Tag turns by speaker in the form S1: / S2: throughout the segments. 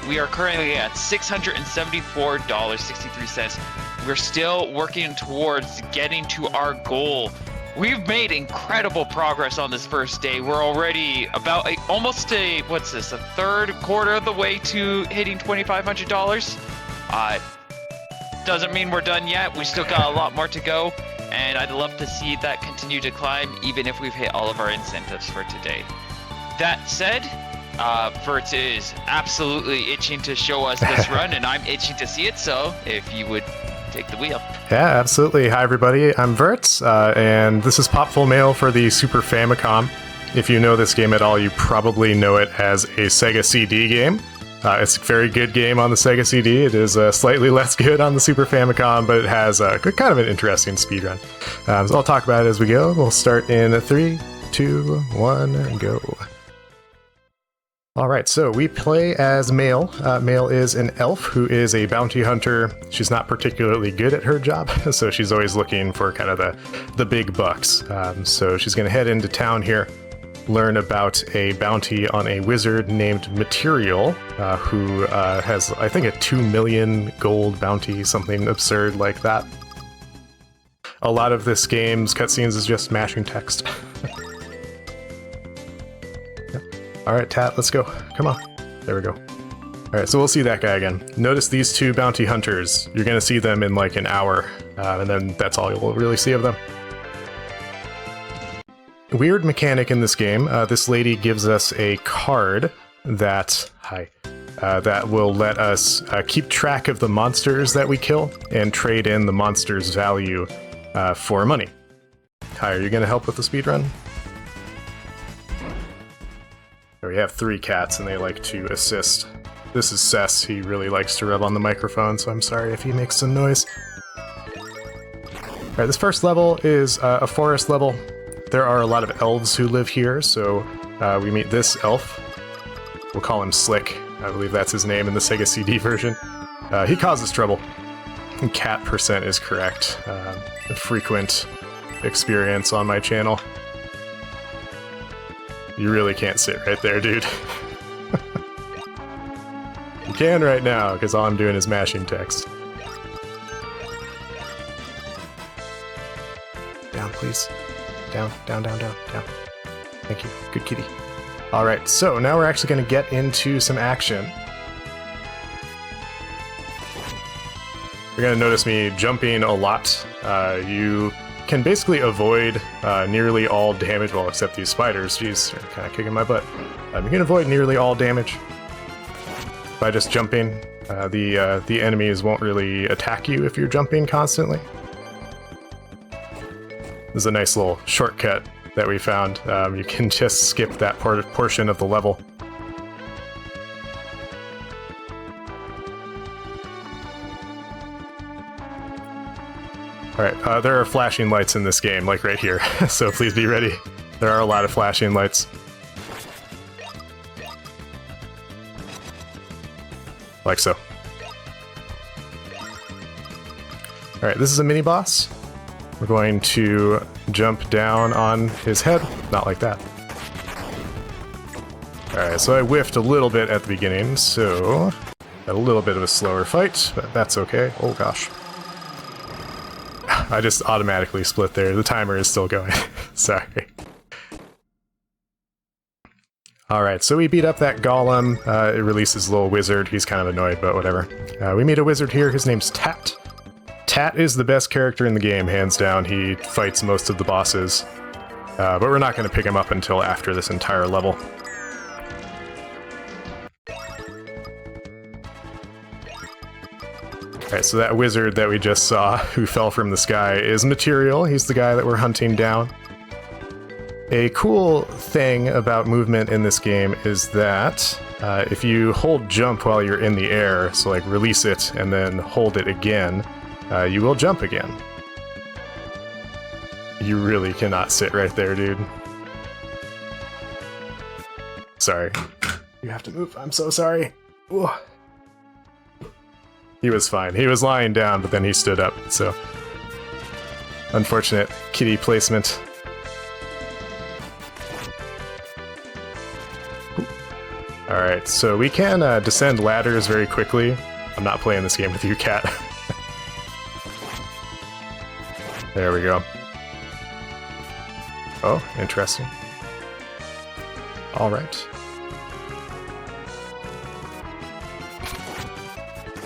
S1: We are currently at $674.63. We're still working towards getting to our goal. We've made incredible progress on this first day. We're already about almost a third quarter of the way to hitting $2,500. Doesn't mean we're done yet. We still got a lot more to go, and I'd love to see that continue to climb, even if we've hit all of our incentives for today. That said, Vert is absolutely itching to show us this run, and I'm itching to see it, so if you would take the wheel.
S2: Yeah, absolutely. Hi, everybody. I'm Vert, and this is Popful Mail for the Super Famicom. If you know this game at all, you probably know it as a Sega CD game. It's a very good game on the Sega CD. It is slightly less good on the Super Famicom, but it has a kind of an interesting speedrun. So I'll talk about it as we go. We'll start in 3, 2, 1, and go. Alright, so we play as Mail. Mail is an elf who is a bounty hunter. She's not particularly good at her job, so she's always looking for kind of the big bucks. So she's going to head into town here, learn about a bounty on a wizard named Material, who has, I think, a 2 million gold bounty, something absurd like that. A lot of this game's cutscenes is just mashing text. Alright, Tat, let's go. Come on. There we go. Alright, so we'll see that guy again. Notice these two bounty hunters. You're going to see them in like an hour, and then that's all you'll really see of them. Weird mechanic in this game. This lady gives us a card that that will let us keep track of the monsters that we kill and trade in the monster's value for money. Hi, are you going to help with the speedrun? We have 3 cats and they like to assist. This is Cess. He really likes to rub on the microphone, so I'm sorry if he makes some noise. Alright, this first level is a forest level. There are a lot of elves who live here, so we meet this elf. We'll call him Slick. I believe that's his name in the Sega CD version. He causes trouble. Cat percent is correct. A frequent experience on my channel. You really can't sit right there, dude. You can right now, because all I'm doing is mashing text. Down, please. Down, down, down, down, down. Thank you. Good kitty. Alright, so now we're actually going to get into some action. You're going to notice me jumping a lot. You can basically avoid nearly all damage, well, except these spiders. Jeez, they're kind of kicking my butt. You can avoid nearly all damage by just jumping. The enemies won't really attack you if you're jumping constantly. This is a nice little shortcut that we found. You can just skip that portion of the level. Alright, there are flashing lights in this game, like right here, so please be ready. There are a lot of flashing lights. Like so. Alright, this is a mini-boss. We're going to jump down on his head. Not like that. Alright, so I whiffed a little bit at the beginning, so got a little bit of a slower fight, but that's okay. Oh gosh. I just automatically split there. The timer is still going. Sorry. Alright, so we beat up that golem. It releases a little wizard. He's kind of annoyed, but whatever. We meet a wizard here. His name's Tat. Tat is the best character in the game, hands down. He fights most of the bosses. But we're not going to pick him up until after this entire level. Alright, so that wizard that we just saw, who fell from the sky, is Material. He's the guy that we're hunting down. A cool thing about movement in this game is that if you hold jump while you're in the air, so like release it and then hold it again, you will jump again. You really cannot sit right there, dude. Sorry. You have to move. I'm so sorry. Ooh. He was fine. He was lying down, but then he stood up, so... Unfortunate kitty placement. Alright, so we can descend ladders very quickly. I'm not playing this game with you, Cat. There we go. Oh, interesting. Alright.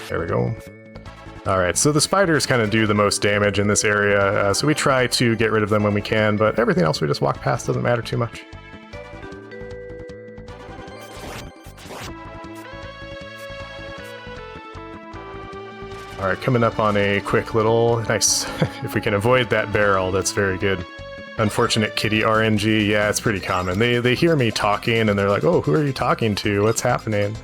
S2: There we go. Alright, so the spiders kind of do the most damage in this area, so we try to get rid of them when we can, but everything else we just walk past doesn't matter too much. Alright, coming up on a quick little... Nice. If we can avoid that barrel, that's very good. Unfortunate kitty RNG, yeah, it's pretty common. They hear me talking and they're like, oh, who are you talking to? What's happening?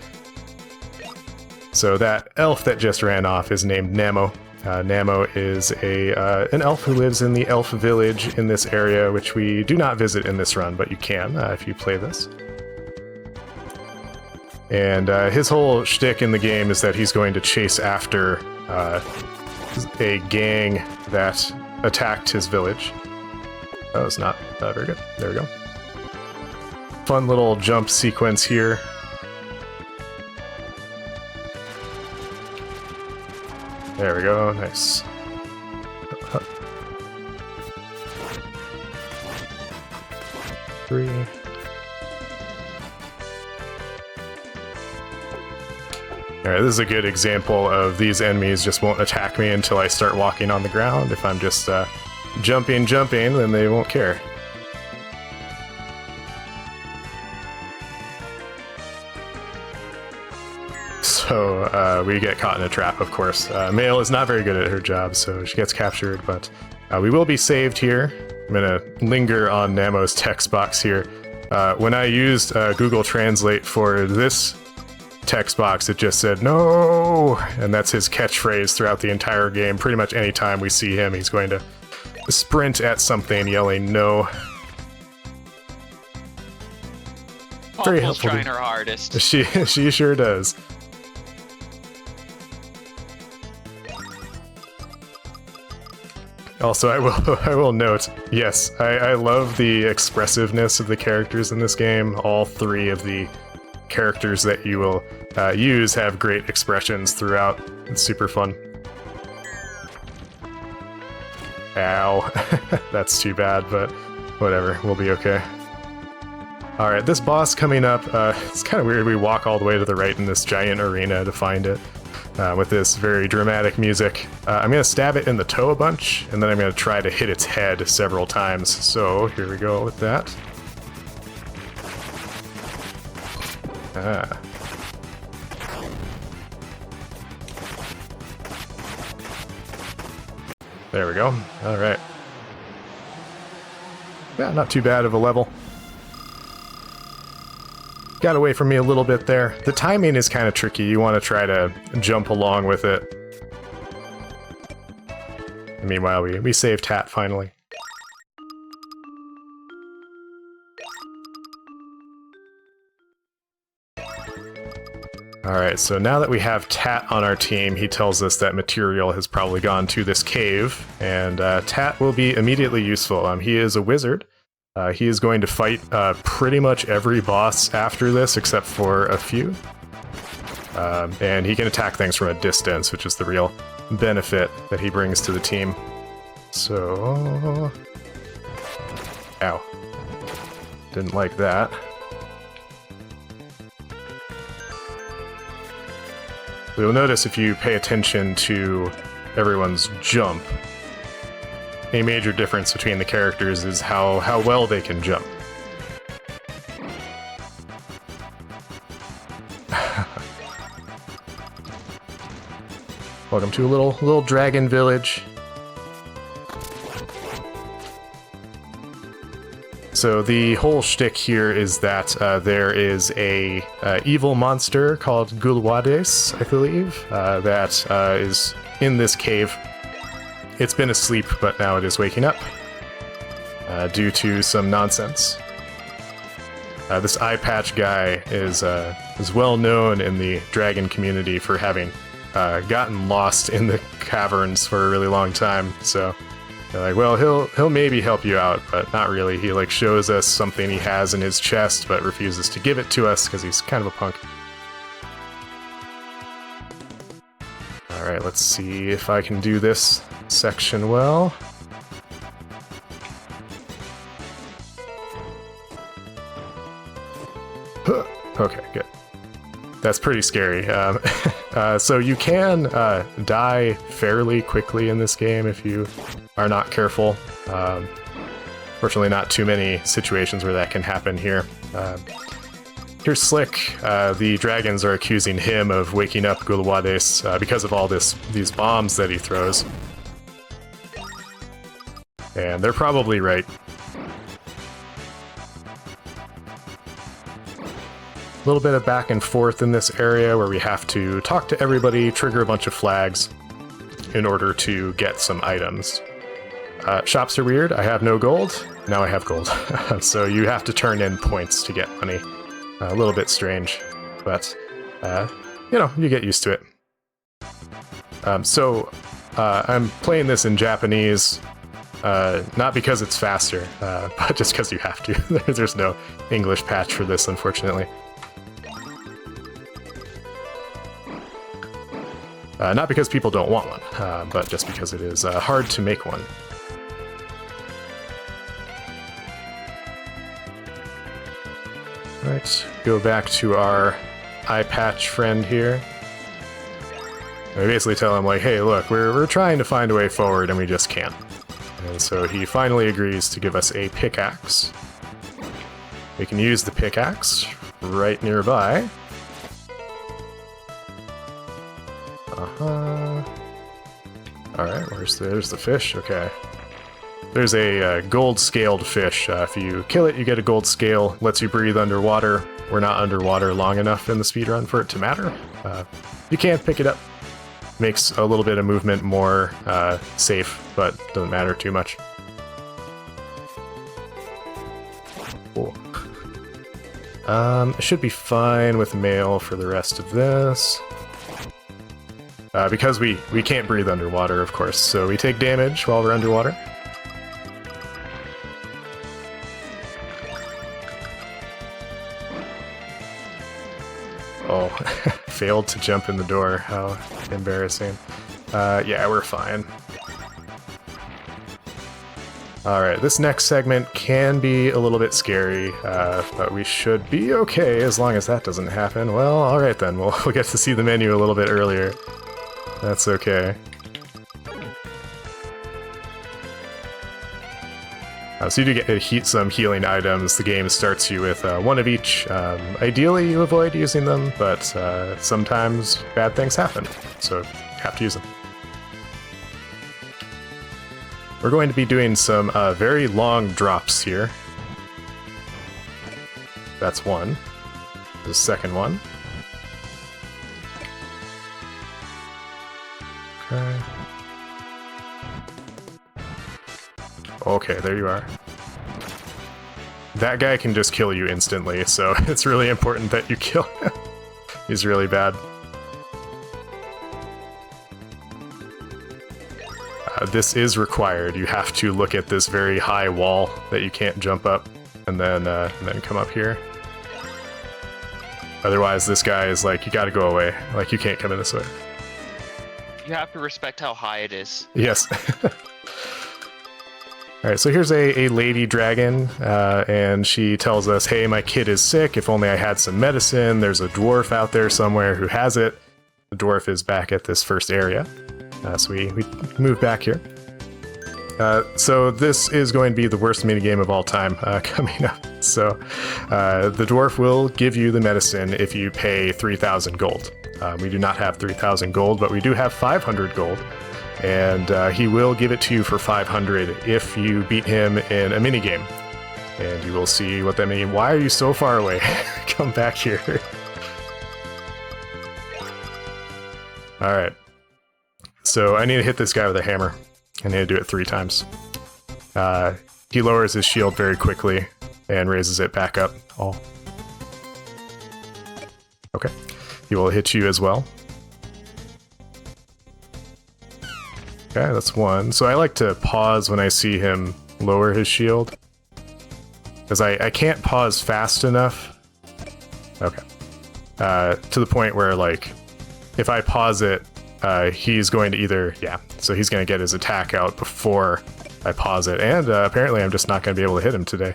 S2: So that elf that just ran off is named Namo. Namo is an elf who lives in the elf village in this area, which we do not visit in this run, but you can if you play this. And his whole shtick in the game is that he's going to chase after a gang that attacked his village. That was not very good. There we go. Fun little jump sequence here. There we go, nice. Three. Alright, this is a good example of these enemies just won't attack me until I start walking on the ground. If I'm just jumping, then they won't care. So we get caught in a trap, of course. Male is not very good at her job, so she gets captured, but we will be saved here. I'm gonna linger on Namo's text box here. When I used Google Translate for this text box, it just said no, and that's his catchphrase throughout the entire game. Pretty much any time we see him, he's going to sprint at something yelling no. Very helpful.
S1: Trying her hardest.
S2: She sure does. Also, I will note, yes, I love the expressiveness of the characters in this game. All three of the characters that you will use have great expressions throughout. It's super fun. Ow. That's too bad, but whatever, we'll be okay. Alright, this boss coming up, it's kind of weird we walk all the way to the right in this giant arena to find it. With this very dramatic music. I'm going to stab it in the toe a bunch, and then I'm going to try to hit its head several times. So, here we go with that. There we go. Alright. Yeah, not too bad of a level. Got away from me a little bit there. The timing is kind of tricky. You want to try to jump along with it. Meanwhile, we saved Tat finally. Alright, so now that we have Tat on our team, he tells us that material has probably gone to this cave, and Tat will be immediately useful. He is a wizard. He is going to fight pretty much every boss after this, except for a few. And he can attack things from a distance, which is the real benefit that he brings to the team. So... Ow. Didn't like that. You'll notice if you pay attention to everyone's jump, a major difference between the characters is how well they can jump. Welcome to a little dragon village. So the whole shtick here is that there is a evil monster called Gulwades, I believe, that is in this cave. It's been asleep, but now it is waking up due to some nonsense. This eye patch guy is well known in the dragon community for having gotten lost in the caverns for a really long time, so They're like, well, he'll maybe help you out, but not really. He like shows us something he has in his chest, but refuses to give it to us because he's kind of a punk. All right, let's see if I can do this section well. Okay, good. That's pretty scary. So you can die fairly quickly in this game if you are not careful. Fortunately, not too many situations where that can happen here. Here's Slick. The dragons are accusing him of waking up Gulawades because of all these bombs that he throws. And they're probably right. A little bit of back and forth in this area where we have to talk to everybody, trigger a bunch of flags in order to get some items. Shops are weird. I have no gold. Now I have gold. So you have to turn in points to get money. A little bit strange, but you know, you get used to it. I'm playing this in Japanese, not because it's faster, but just because you have to. There's no English patch for this, unfortunately. Not because people don't want one, but just because it is hard to make one. Alright, go back to our eye patch friend here. I basically tell him, like, hey, look, we're trying to find a way forward and we just can't. And so he finally agrees to give us a pickaxe. We can use the pickaxe right nearby. Alright, there's the fish? Okay. There's a gold-scaled fish. If you kill it, you get a gold scale. Lets you breathe underwater. We're not underwater long enough in the speedrun for it to matter. You can't pick it up. Makes a little bit of movement more safe, but doesn't matter too much. Cool. It should be fine with mail for the rest of this. Because we can't breathe underwater, of course, so we take damage while we're underwater. Oh, failed to jump in the door. How embarrassing. Yeah, we're fine. Alright, this next segment can be a little bit scary, but we should be okay as long as that doesn't happen. Well, alright then, we'll get to see the menu a little bit earlier. That's okay. So you do get some healing items. The game starts you with one of each. Ideally, you avoid using them, but sometimes bad things happen, so you have to use them. We're going to be doing some very long drops here. That's one. The second one. Okay. Okay, there you are. That guy can just kill you instantly, so it's really important that you kill him. He's really bad. This is required. You have to look at this very high wall that you can't jump up, and then come up here. Otherwise, this guy is like, you gotta go away. Like, you can't come in this way.
S1: You have to respect how high it is.
S2: Yes. Alright, so here's a lady dragon, and she tells us, hey, my kid is sick, if only I had some medicine, there's a dwarf out there somewhere who has it. The dwarf is back at this first area, so we move back here. So this is going to be the worst minigame of all time coming up. So the dwarf will give you the medicine if you pay 3,000 gold. We do not have 3,000 gold, but we do have 500 gold. And he will give it to you for 500 if you beat him in a minigame. And you will see what that means. Why are you so far away? Come back here. Alright. So I need to hit this guy with a hammer. I need to do it 3 times. He lowers his shield very quickly and raises it back up. Oh. Okay. He will hit you as well. Okay, that's one. So I like to pause when I see him lower his shield. Because I can't pause fast enough. Okay. To the point where, like, if I pause it, he's going to either... Yeah, so he's going to get his attack out before I pause it. And apparently I'm just not going to be able to hit him today.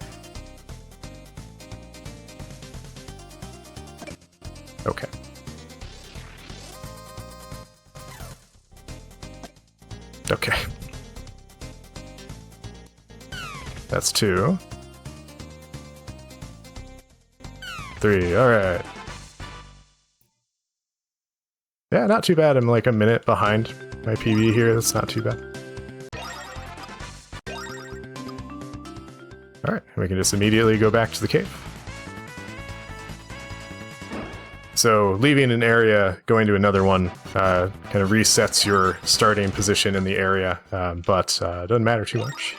S2: Okay. Okay. That's 2. 3, alright. Yeah, not too bad. I'm like a minute behind my PB here. That's not too bad. Alright, we can just immediately go back to the cave. So leaving an area, going to another one, kind of resets your starting position in the area, but it doesn't matter too much,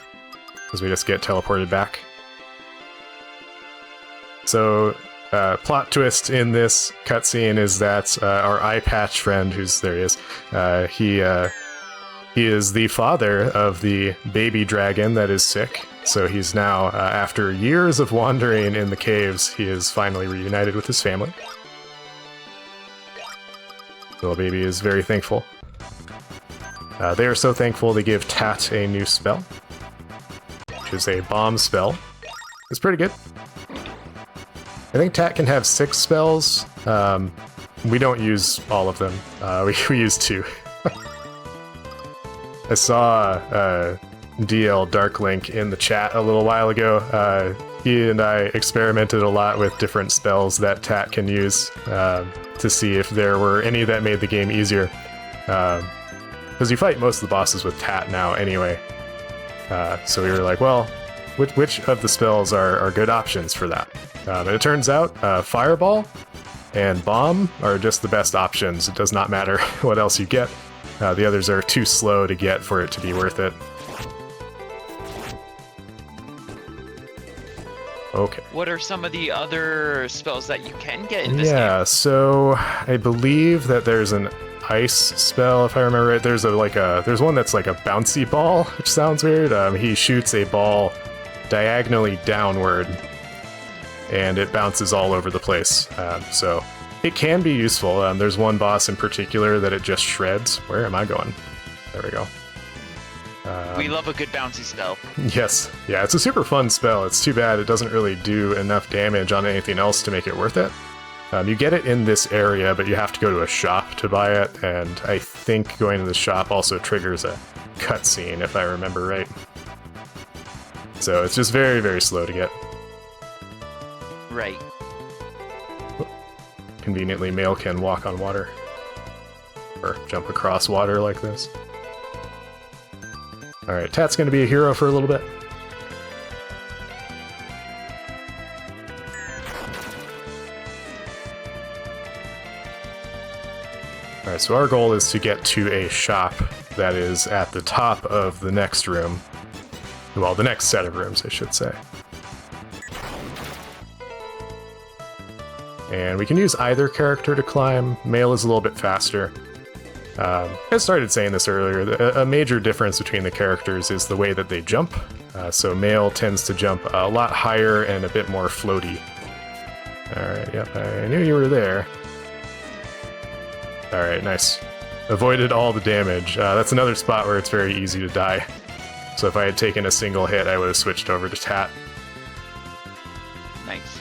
S2: because we just get teleported back. So, plot twist in this cutscene is that our eye patch friend, there he is, he is the father of the baby dragon that is sick. So he's now, after years of wandering in the caves, he is finally reunited with his family. The little baby is very thankful. They are so thankful they give Tat a new spell, which is a bomb spell. It's pretty good. I think Tat can have 6 spells. We don't use all of them. We use 2. I saw DL Darklink in the chat a little while ago. He and I experimented a lot with different spells that Tat can use to see if there were any that made the game easier. Because you fight most of the bosses with Tat now anyway. So we were like, well, which of the spells are good options for that? And it turns out Fireball and Bomb are just the best options. It does not matter what else you get. The others are too slow to get for it to be worth it. Okay.
S1: What are some of the other spells that you can get in this game?
S2: Yeah, so I believe that there's an ice spell, if I remember right. There's one that's like a bouncy ball, which sounds weird. He shoots a ball diagonally downward, and it bounces all over the place. So it can be useful. There's one boss in particular that it just shreds. Where am I going? There we go.
S1: We love a good bouncy spell.
S2: Yes. Yeah, it's a super fun spell. It's too bad it doesn't really do enough damage on anything else to make it worth it. You get it in this area, but you have to go to a shop to buy it, and I think going to the shop also triggers a cutscene, if I remember right. So it's just very, very slow to get.
S1: Right.
S2: Conveniently, Mail can walk on water. Or jump across water like this. Alright, Tat's gonna be a hero for a little bit. Alright, so our goal is to get to a shop that is at the top of the next room. Well, the next set of rooms, I should say. And we can use either character to climb. Mail is a little bit faster. I started saying this earlier. A major difference between the characters is the way that they jump. So Mail tends to jump a lot higher and a bit more floaty. Alright, yep, I knew you were there. Alright, nice. Avoided all the damage. That's another spot where it's very easy to die. So if I had taken a single hit, I would have switched over to Tat.
S1: Nice.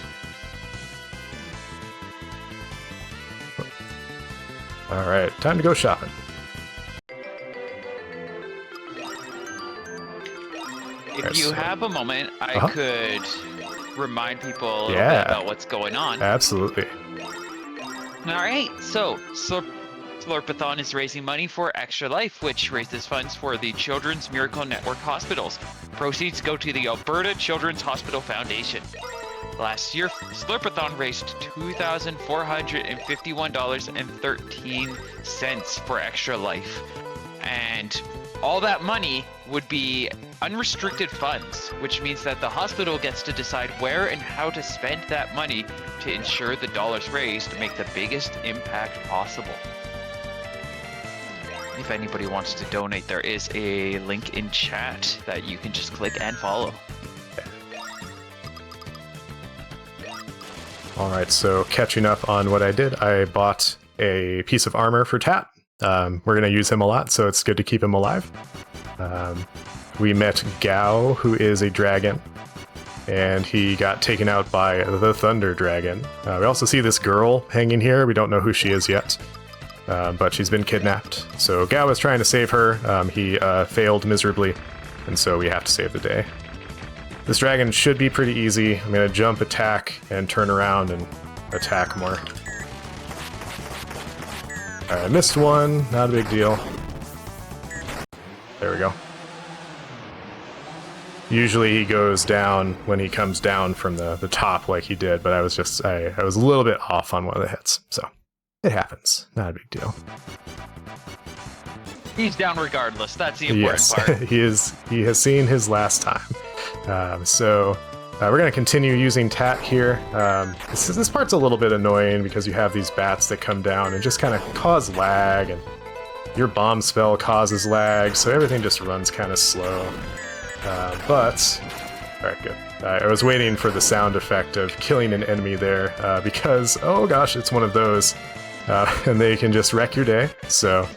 S2: Alright, time to go shopping.
S1: If you have a moment, I could remind people a little bit about what's going on.
S2: Absolutely.
S1: Alright, so Slurpathon is raising money for Extra Life, which raises funds for the Children's Miracle Network hospitals. Proceeds go to the Alberta Children's Hospital Foundation. Last year, Slurpathon raised $2,451.13 for Extra Life. And all that money would be unrestricted funds, which means that the hospital gets to decide where and how to spend that money to ensure the dollars raised make the biggest impact possible. if anybody wants to donate, there is a link in chat that you can just click and follow.
S2: Alright, so catching up on what I did, I bought a piece of armor for Tat. We're going to use him a lot, so it's good to keep him alive. We met Gao, who is a dragon, and he got taken out by the Thunder Dragon. We also see this girl hanging here. We don't know who she is yet, but she's been kidnapped. So Gao is trying to save her. He failed miserably, and so we have to save the day. This dragon should be pretty easy. I'm going to jump, attack, and turn around and attack more. I missed one, not a big deal. There we go. Usually he goes down when he comes down from the top like he did, but I was a little bit off on one of the hits, so it happens. Not a big deal.
S1: He's down regardless. That's the important part.
S2: he has seen his last time. So we're going to continue using Tat here. This part's a little bit annoying because you have these bats that come down and just kind of cause lag, and your bomb spell causes lag, so everything just runs kind of slow. But, alright, good. I was waiting for the sound effect of killing an enemy there because, oh gosh, it's one of those, and they can just wreck your day. So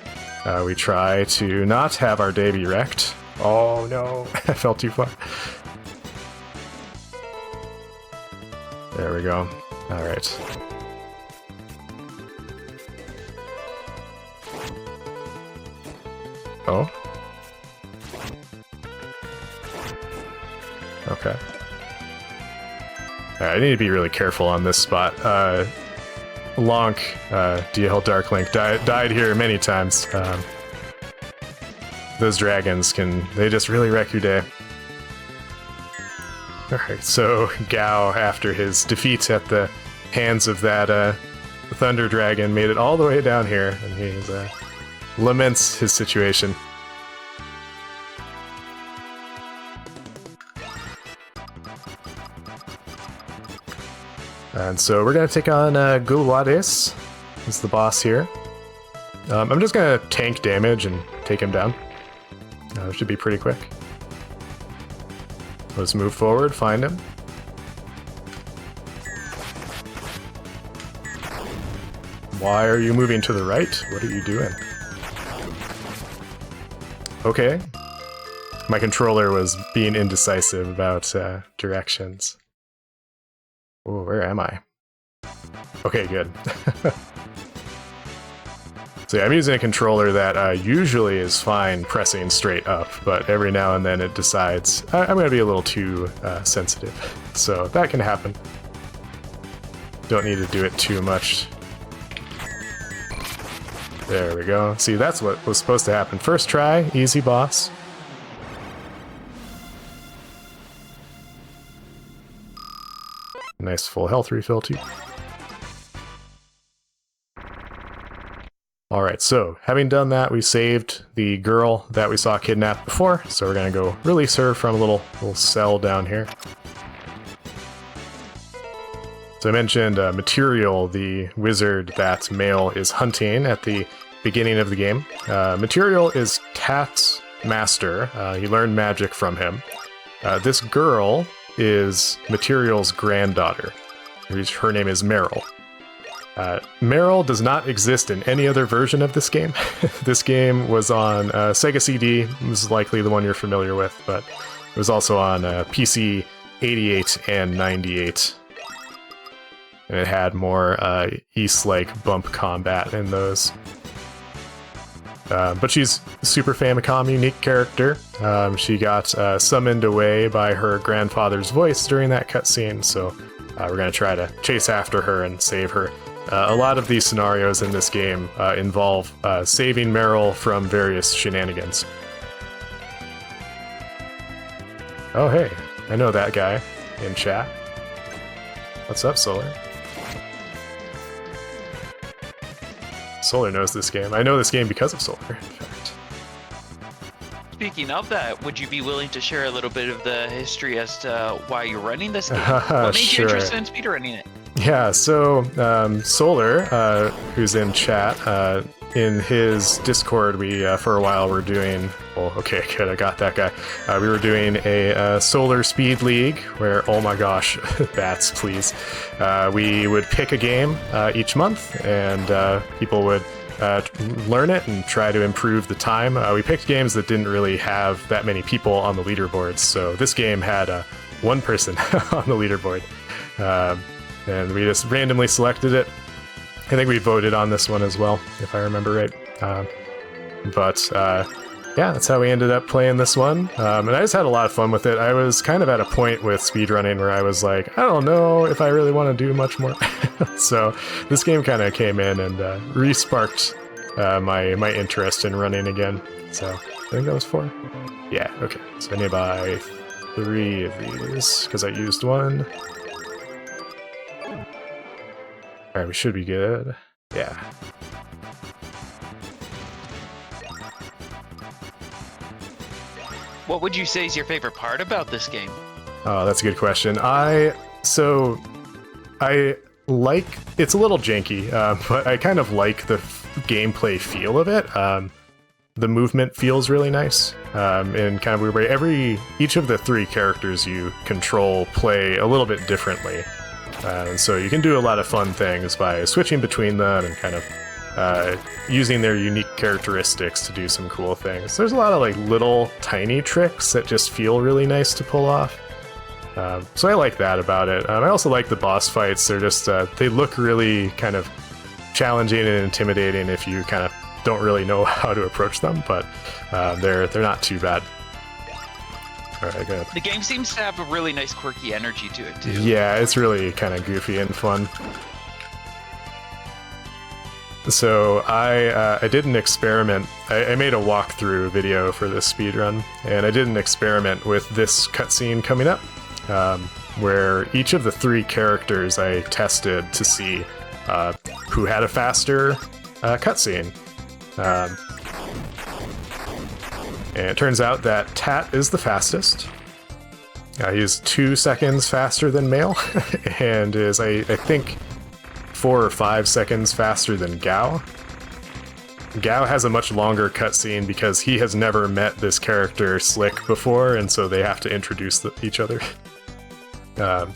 S2: we try to not have our day be wrecked. Oh no, I fell too far. There we go. Alright. Oh? Okay. Alright, I need to be really careful on this spot. Lonk, DL Darklink, died here many times. Those dragons they just really wreck your day. Alright, so Gao, after his defeat at the hands of that Thunder Dragon, made it all the way down here, and he laments his situation. And so we're going to take on Gulwades, who's the boss here. I'm just going to tank damage and take him down. Should be pretty quick. Let's move forward, find him. Why are you moving to the right? What are you doing? Okay. My controller was being indecisive about directions. Oh, where am I? Okay, good. So yeah, I'm using a controller that usually is fine pressing straight up, but every now and then it decides I'm going to be a little too sensitive. So that can happen. Don't need to do it too much. There we go. See, that's what was supposed to happen. First try, easy boss. Nice full health refill too. Alright, so having done that, we saved the girl that we saw kidnapped before, so we're gonna go release her from a little cell down here. So I mentioned Material, the wizard that Male is hunting at the beginning of the game. Material is Tat's master. He learned magic from him. This girl is Material's granddaughter. Her name is Meryl. Meryl does not exist in any other version of this game. This game was on Sega CD, this is likely the one you're familiar with, but it was also on PC 88 and 98. And it had more East-like bump combat in those. But she's a Super Famicom unique character. She got summoned away by her grandfather's voice during that cutscene, so we're going to try to chase after her and save her. A lot of these scenarios in this game involve saving Meryl from various shenanigans. Oh hey, I know that guy in chat. What's up, Solar? Solar knows this game. I know this game because of Solar, in fact.
S1: Speaking of that, would you be willing to share a little bit of the history as to why you're running this game? What made you interested in speedrunning it?
S2: Yeah, so Solar, who's in chat, in his Discord, we for a while were doing. Oh, okay, good. I got that guy. We were doing a Solar Speed League where, oh my gosh, bats, please. We would pick a game each month, and people would learn it and try to improve the time. We picked games that didn't really have that many people on the leaderboards, so this game had one person on the leaderboard, and we just randomly selected it. I think we voted on this one as well, if I remember right. Yeah, that's how we ended up playing this one. And I just had a lot of fun with it. I was kind of at a point with speedrunning where I was like, I don't know if I really want to do much more. So this game kind of came in and re-sparked my interest in running again. So I think that was 4. Yeah, okay. So I need to buy 3 of these because I used one. Alright, we should be good. Yeah.
S1: What would you say is your favorite part about this game?
S2: Oh, that's a good question. I like, it's a little janky, but I kind of like the gameplay feel of it. The movement feels really nice, in kind of a weird way. Each of the 3 characters you control play a little bit differently. And so you can do a lot of fun things by switching between them and kind of using their unique characteristics to do some cool things. There's a lot of like little tiny tricks that just feel really nice to pull off. So I like that about it. I also like the boss fights. They're just, they look really kind of challenging and intimidating if you kind of don't really know how to approach them, but they're not too bad. All right, good.
S1: The game seems to have a really nice quirky energy to it, too.
S2: Yeah, it's really kind of goofy and fun. So I did an experiment. I made a walkthrough video for this speedrun, and I did an experiment with this cutscene coming up, where each of the 3 characters I tested to see who had a faster cutscene. And it turns out that Tat is the fastest. He's 2 seconds faster than Mail, and is, I think, 4 or 5 seconds faster than Gao. Gao has a much longer cutscene because he has never met this character Slick before, and so they have to introduce each other. For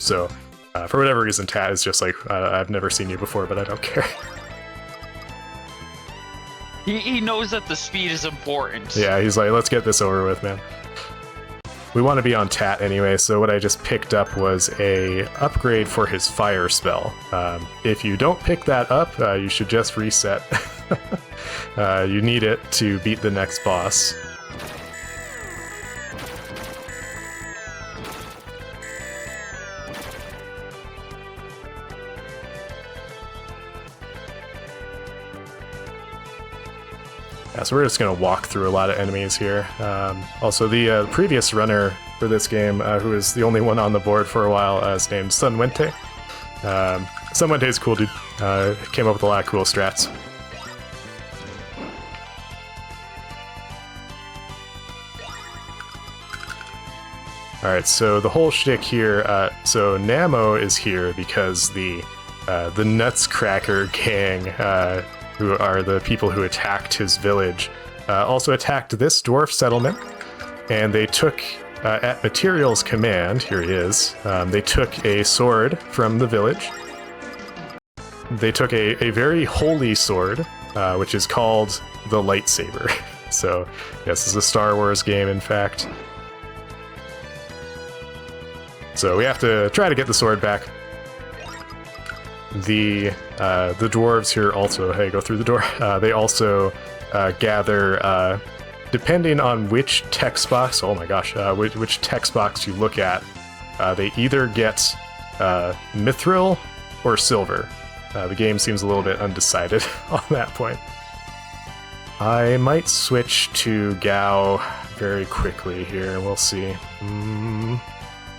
S2: whatever reason, Tat is just like, I've never seen you before, but I don't care.
S1: He knows that the speed is important.
S2: Yeah, he's like, let's get this over with, man. We want to be on Tat anyway, so what I just picked up was a upgrade for his fire spell. If you don't pick that up, you should just reset. You need it to beat the next boss. Yeah, so we're just going to walk through a lot of enemies here. Also, the previous runner for this game, who was the only one on the board for a while, is named Sunwente. Sunwente is cool dude. Came up with a lot of cool strats. Alright, so the whole shtick here, so Namo is here because the Nutscracker gang, who are the people who attacked his village, also attacked this dwarf settlement, and they took, at Material's command, here it is, they took a sword from the village. They took a very holy sword, which is called the lightsaber. So, yes, this is a Star Wars game, in fact. So we have to try to get the sword back. The dwarves here also, hey, go through the door. They also gather, depending on which text box, oh my gosh, which text box you look at, they either get mithril or silver. The game seems a little bit undecided on that point. I might switch to Gao very quickly here, we'll see.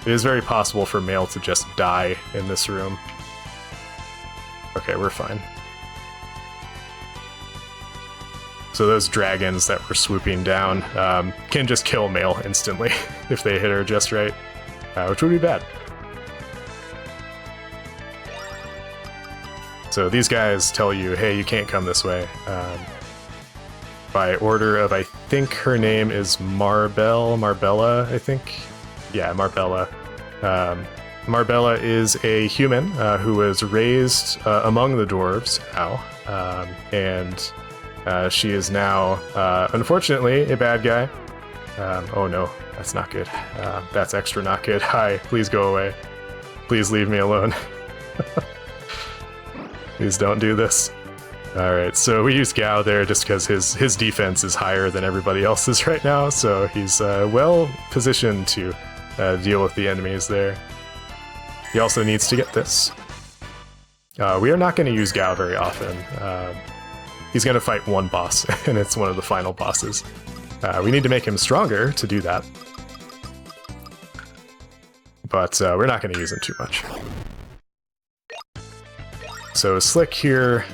S2: It is very possible for Mail to just die in this room. Okay, we're fine. So those dragons that were swooping down can just kill Mail instantly if they hit her just right, which would be bad. So these guys tell you, hey, you can't come this way. by order of, I think her name is Marbella, I think. Yeah, Marbella. Marbella is a human who was raised among the dwarves now, and she is now, unfortunately, a bad guy. Oh no, that's not good. That's extra not good. Hi, please go away. Please leave me alone. Please don't do this. Alright, so we use Gao there just because his defense is higher than everybody else's right now, so he's well positioned to deal with the enemies there. He also needs to get this. We are not going to use Gao very often. He's going to fight one boss, and it's one of the final bosses. We need to make him stronger to do that. But we're not going to use him too much. So Slick here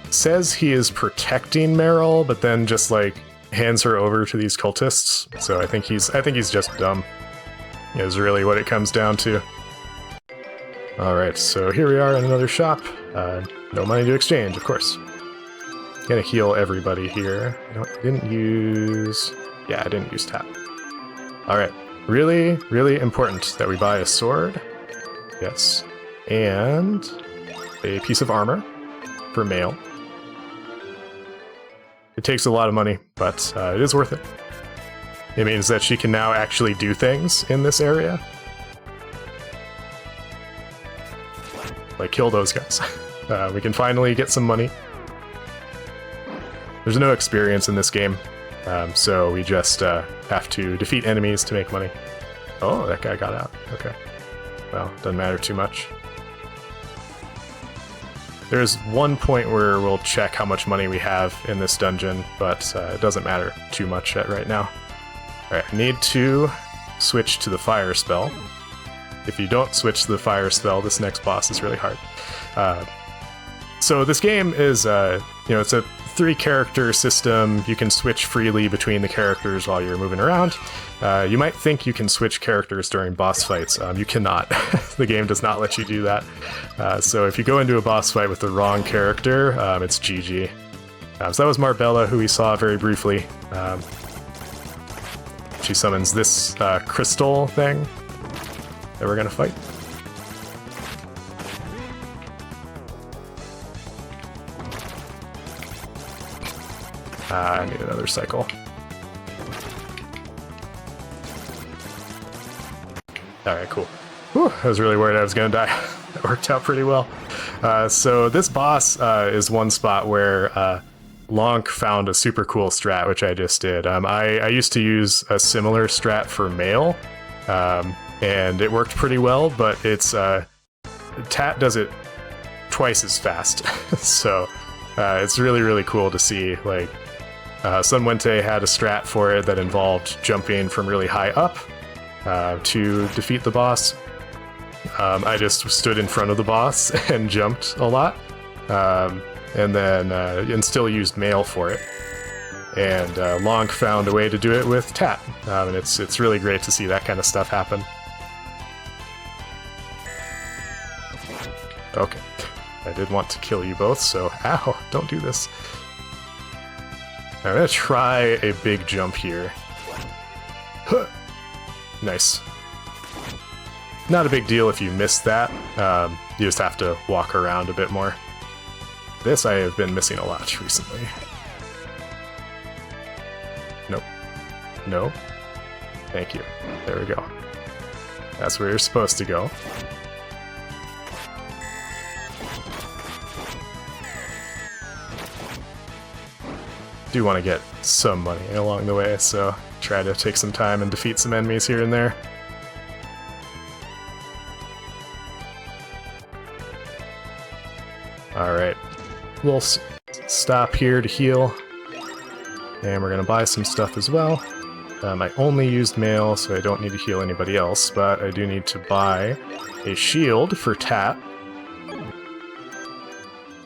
S2: says he is protecting Meryl, but then just like hands her over to these cultists. So I think he's just dumb. Is really what it comes down to. All right, so here we are in another shop. No money to exchange, of course. Gonna heal everybody here. I didn't use tap. All right, really, really important that we buy a sword. Yes, and a piece of armor for Mail. It takes a lot of money, but it is worth it. It means that she can now actually do things in this area. Like kill those guys. We can finally get some money. There's no experience in this game, so we just have to defeat enemies to make money. Oh, that guy got out. Okay. Well, doesn't matter too much. There's one point where we'll check how much money we have in this dungeon, but it doesn't matter too much right now. Alright, I need to switch to the fire spell. If you don't switch to the fire spell, this next boss is really hard. So this game is, it's a 3-character system. You can switch freely between the characters while you're moving around. You might think you can switch characters during boss fights. You cannot. The game does not let you do that. So if you go into a boss fight with the wrong character, it's GG. So that was Marbella, who we saw very briefly. She summons this crystal thing that we're gonna fight. I need another cycle. Alright, cool. Whew, I was really worried I was gonna die. That worked out pretty well. So this boss is one spot where Lonk found a super cool strat, which I just did. I used to use a similar strat for Mail, and it worked pretty well, but it's Tat does it twice as fast. So it's really, really cool to see. Like, Sunwente had a strat for it that involved jumping from really high up to defeat the boss. I just stood in front of the boss and jumped a lot, and then and still used Mail for it. And Lonk found a way to do it with Tat, and it's really great to see that kind of stuff happen. Okay, I did want to kill you both, so ow, don't do this. I'm gonna try a big jump here. Huh. Nice. Not a big deal if you miss that. You just have to walk around a bit more. This I have been missing a lot recently. Nope. No. Thank you. There we go. That's where you're supposed to go. Do want to get some money along the way, so try to take some time and defeat some enemies here and there. Alright, we'll stop here to heal, and we're going to buy some stuff as well. I only used Mail, so I don't need to heal anybody else, but I do need to buy a shield for Tat.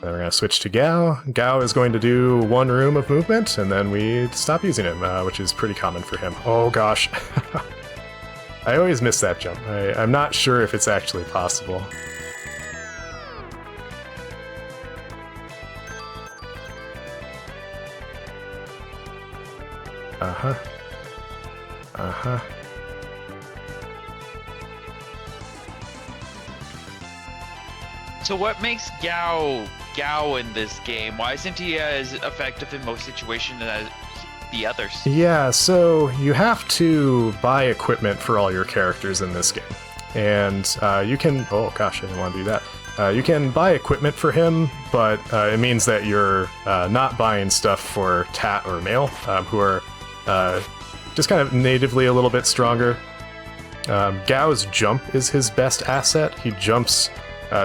S2: Then we're going to switch to Gao. Gao is going to do 1 room of movement, and then we stop using him, which is pretty common for him. Oh gosh. I always miss that jump. I'm not sure if it's actually possible. Uh-huh. Uh-huh.
S1: So what makes Gao in this game? Why isn't he as effective in most situations as the others?
S2: Yeah, so you have to buy equipment for all your characters in this game. And you can... Oh gosh, I didn't want to do that. You can buy equipment for him, but it means that you're not buying stuff for Tat or Male, who are just kind of natively a little bit stronger. Gao's jump is his best asset. He jumps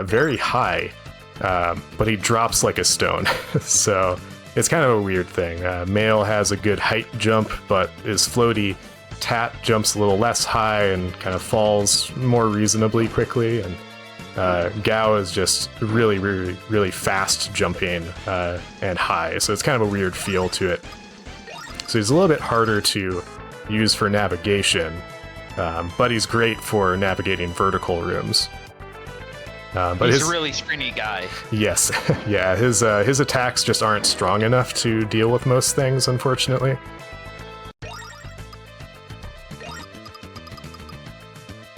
S2: very high, but he drops like a stone. So it's kind of a weird thing. Male has a good height jump, but is floaty. Tat jumps a little less high and kind of falls more reasonably quickly, and Gao is just really, really, really fast jumping and high, so it's kind of a weird feel to it. So he's a little bit harder to use for navigation, but he's great for navigating vertical rooms. But
S1: he's a really sprinty guy.
S2: Yes, yeah, his attacks just aren't strong enough to deal with most things, unfortunately.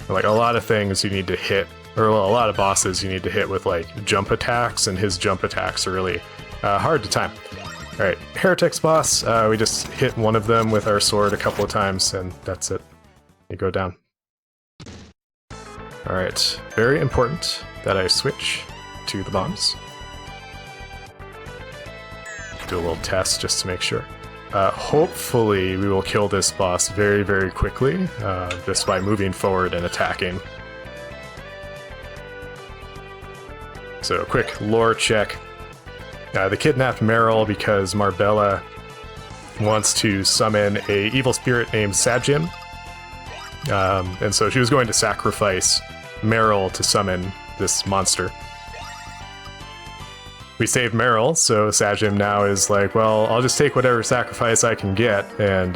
S2: Like, a lot of things you need to hit, or a lot of bosses you need to hit with, like, jump attacks, and his jump attacks are really hard to time. Alright, Heretics boss, we just hit one of them with our sword a couple of times, and that's it. You go down. Alright, very important that I switch to the bombs. Do a little test just to make sure. Hopefully we will kill this boss very, very quickly, just by moving forward and attacking. So, quick lore check. They kidnapped Meryl because Marbella wants to summon a evil spirit named Sajim. And so she was going to sacrifice Meryl to summon this monster. We saved Meryl, so Sajim now is like, well, I'll just take whatever sacrifice I can get, and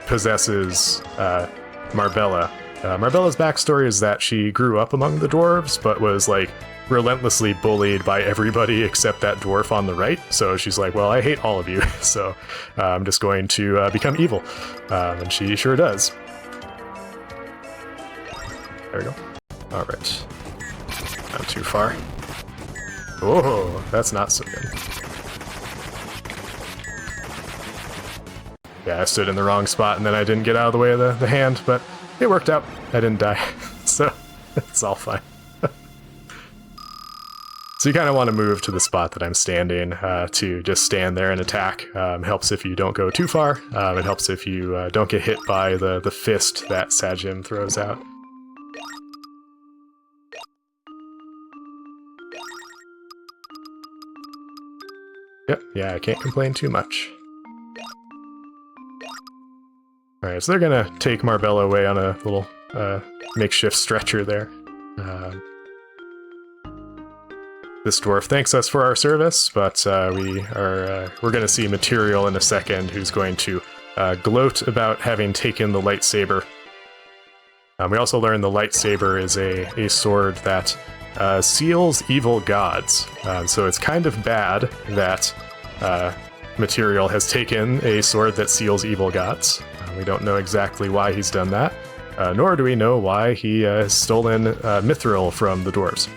S2: possesses Marbella. Marbella's backstory is that she grew up among the dwarves, but was like relentlessly bullied by everybody except that dwarf on the right. So she's like, well, I hate all of you, so I'm just going to become evil. And she sure does. There we go. Alright. Not too far. Oh, that's not so good. Yeah, I stood in the wrong spot and then I didn't get out of the way of the hand, but it worked out. I didn't die, so it's all fine. So you kind of want to move to the spot that I'm standing to just stand there and attack. Helps if you don't go too far. It helps if you don't get hit by the fist that Sajim throws out. Yep, yeah, I can't complain too much. Alright, so they're gonna take Marbella away on a little makeshift stretcher there. This dwarf thanks us for our service, but we're gonna see Material in a second, who's going to gloat about having taken the lightsaber. We also learn the lightsaber is a sword that seals evil gods, so it's kind of bad that Material has taken a sword that seals evil gods. We don't know exactly why he's done that, nor do we know why he has stolen Mithril from the dwarves.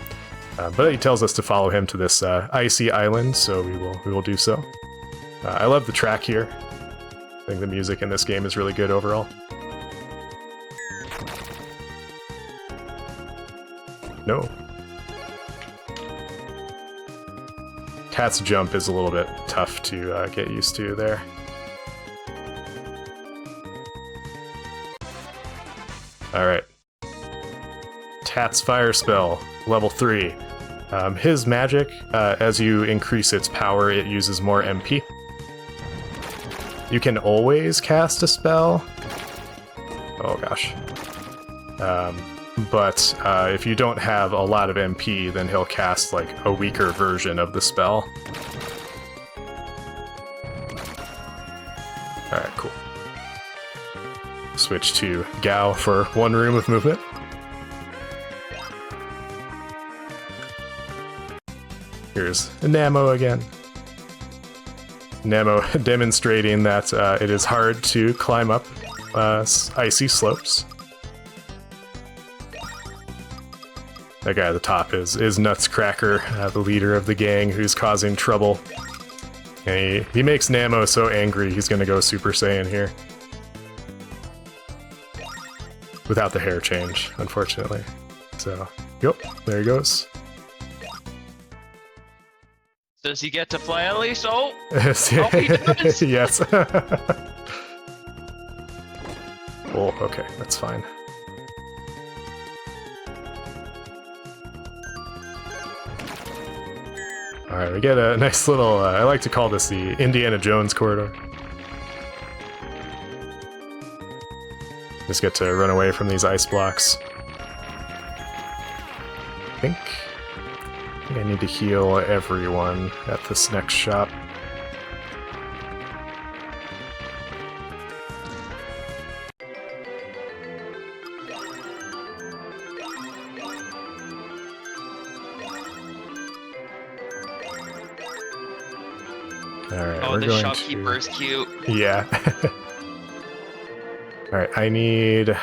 S2: But he tells us to follow him to this icy island, so we will do so. I love the track here. I think the music in this game is really good overall. No. Tat's jump is a little bit tough to get used to there. Alright. Tat's fire spell, level 3. His magic, as you increase its power, it uses more MP. You can always cast a spell. Oh gosh. But if you don't have a lot of MP, then he'll cast like a weaker version of the spell. Alright, cool. Switch to Gao for one room of movement. Here's Namo again. Nemo demonstrating that it is hard to climb up icy slopes. That guy at the top is Nutscracker, the leader of the gang who's causing trouble. And he makes Nemo so angry he's gonna go Super Saiyan here. Without the hair change, unfortunately. So, yep, there he goes.
S1: Does he get to fly at least? Oh!
S2: He
S1: does!
S2: Yes. Oh, okay, that's fine. Alright, we get a nice little, I like to call this the Indiana Jones corridor. Just get to run away from these ice blocks. I think I need to heal everyone at this next shop. Alright,
S1: Oh,
S2: we're
S1: the
S2: going
S1: shopkeeper is cute.
S2: Yeah. Alright, I need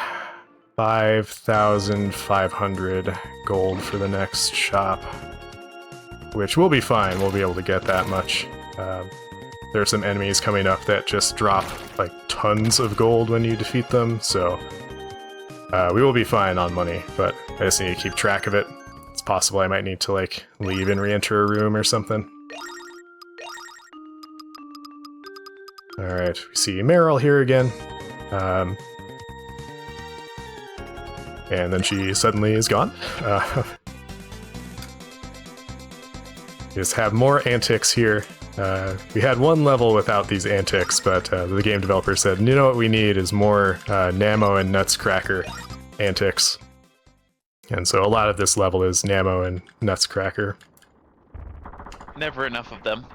S2: 5,500 gold for the next shop. Which will be fine, we'll be able to get that much. There are some enemies coming up that just drop like tons of gold when you defeat them, so we will be fine on money, but I just need to keep track of it. It's possible I might need to like leave and re-enter a room or something. Alright, we see Meryl here again. And then she suddenly is gone. We just have more antics here. We had one level without these antics, but the game developer said, you know what we need is more Namo and Nutscracker antics. And so a lot of this level is Namo and Nutscracker.
S1: Never enough of them.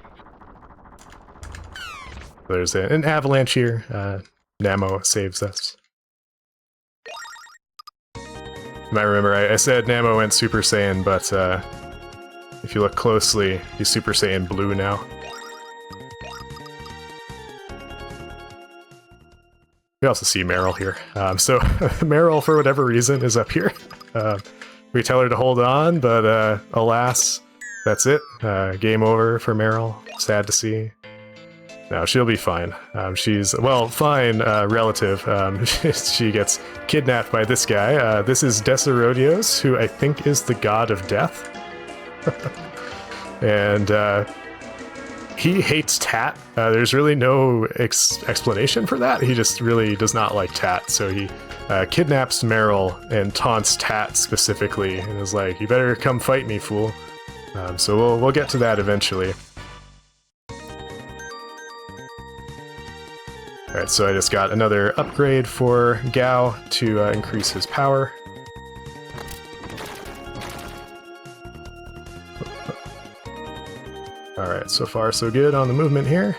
S2: There's an avalanche here. Namo saves us. You might remember I said Namo went Super Saiyan, but if you look closely, he's Super Saiyan Blue now. We also see Meryl here. So Meryl, for whatever reason, is up here. We tell her to hold on, but alas, that's it. Game over for Meryl. Sad to see. No, she'll be fine. She's, well, fine, relative. She gets kidnapped by this guy. This is Desorodios, who I think is the god of death. And he hates Tat. There's really no explanation for that. He just really does not like Tat, so he kidnaps Meryl and taunts Tat specifically, and is like, "You better come fight me, fool." So we'll get to that eventually. Alright, so I just got another upgrade for Gao to increase his power. Alright, so far so good on the movement here.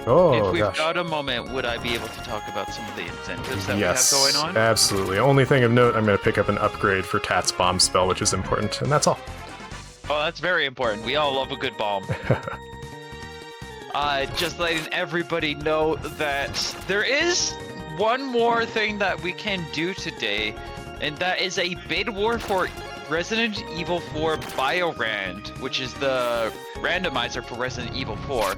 S2: Oh,
S1: if we've
S2: gosh.
S1: got a moment, would I be able to talk about some of the incentives that
S2: Yes,
S1: we have going on?
S2: absolutely. Only thing of note, I'm going to pick up an upgrade for Tat's bomb spell, which is important, and that's all.
S1: Oh, that's very important. We all love a good bomb. Just letting everybody know that there is one more thing that we can do today, and that is a bid war for Resident Evil 4 BioRand, which is the randomizer for Resident Evil 4.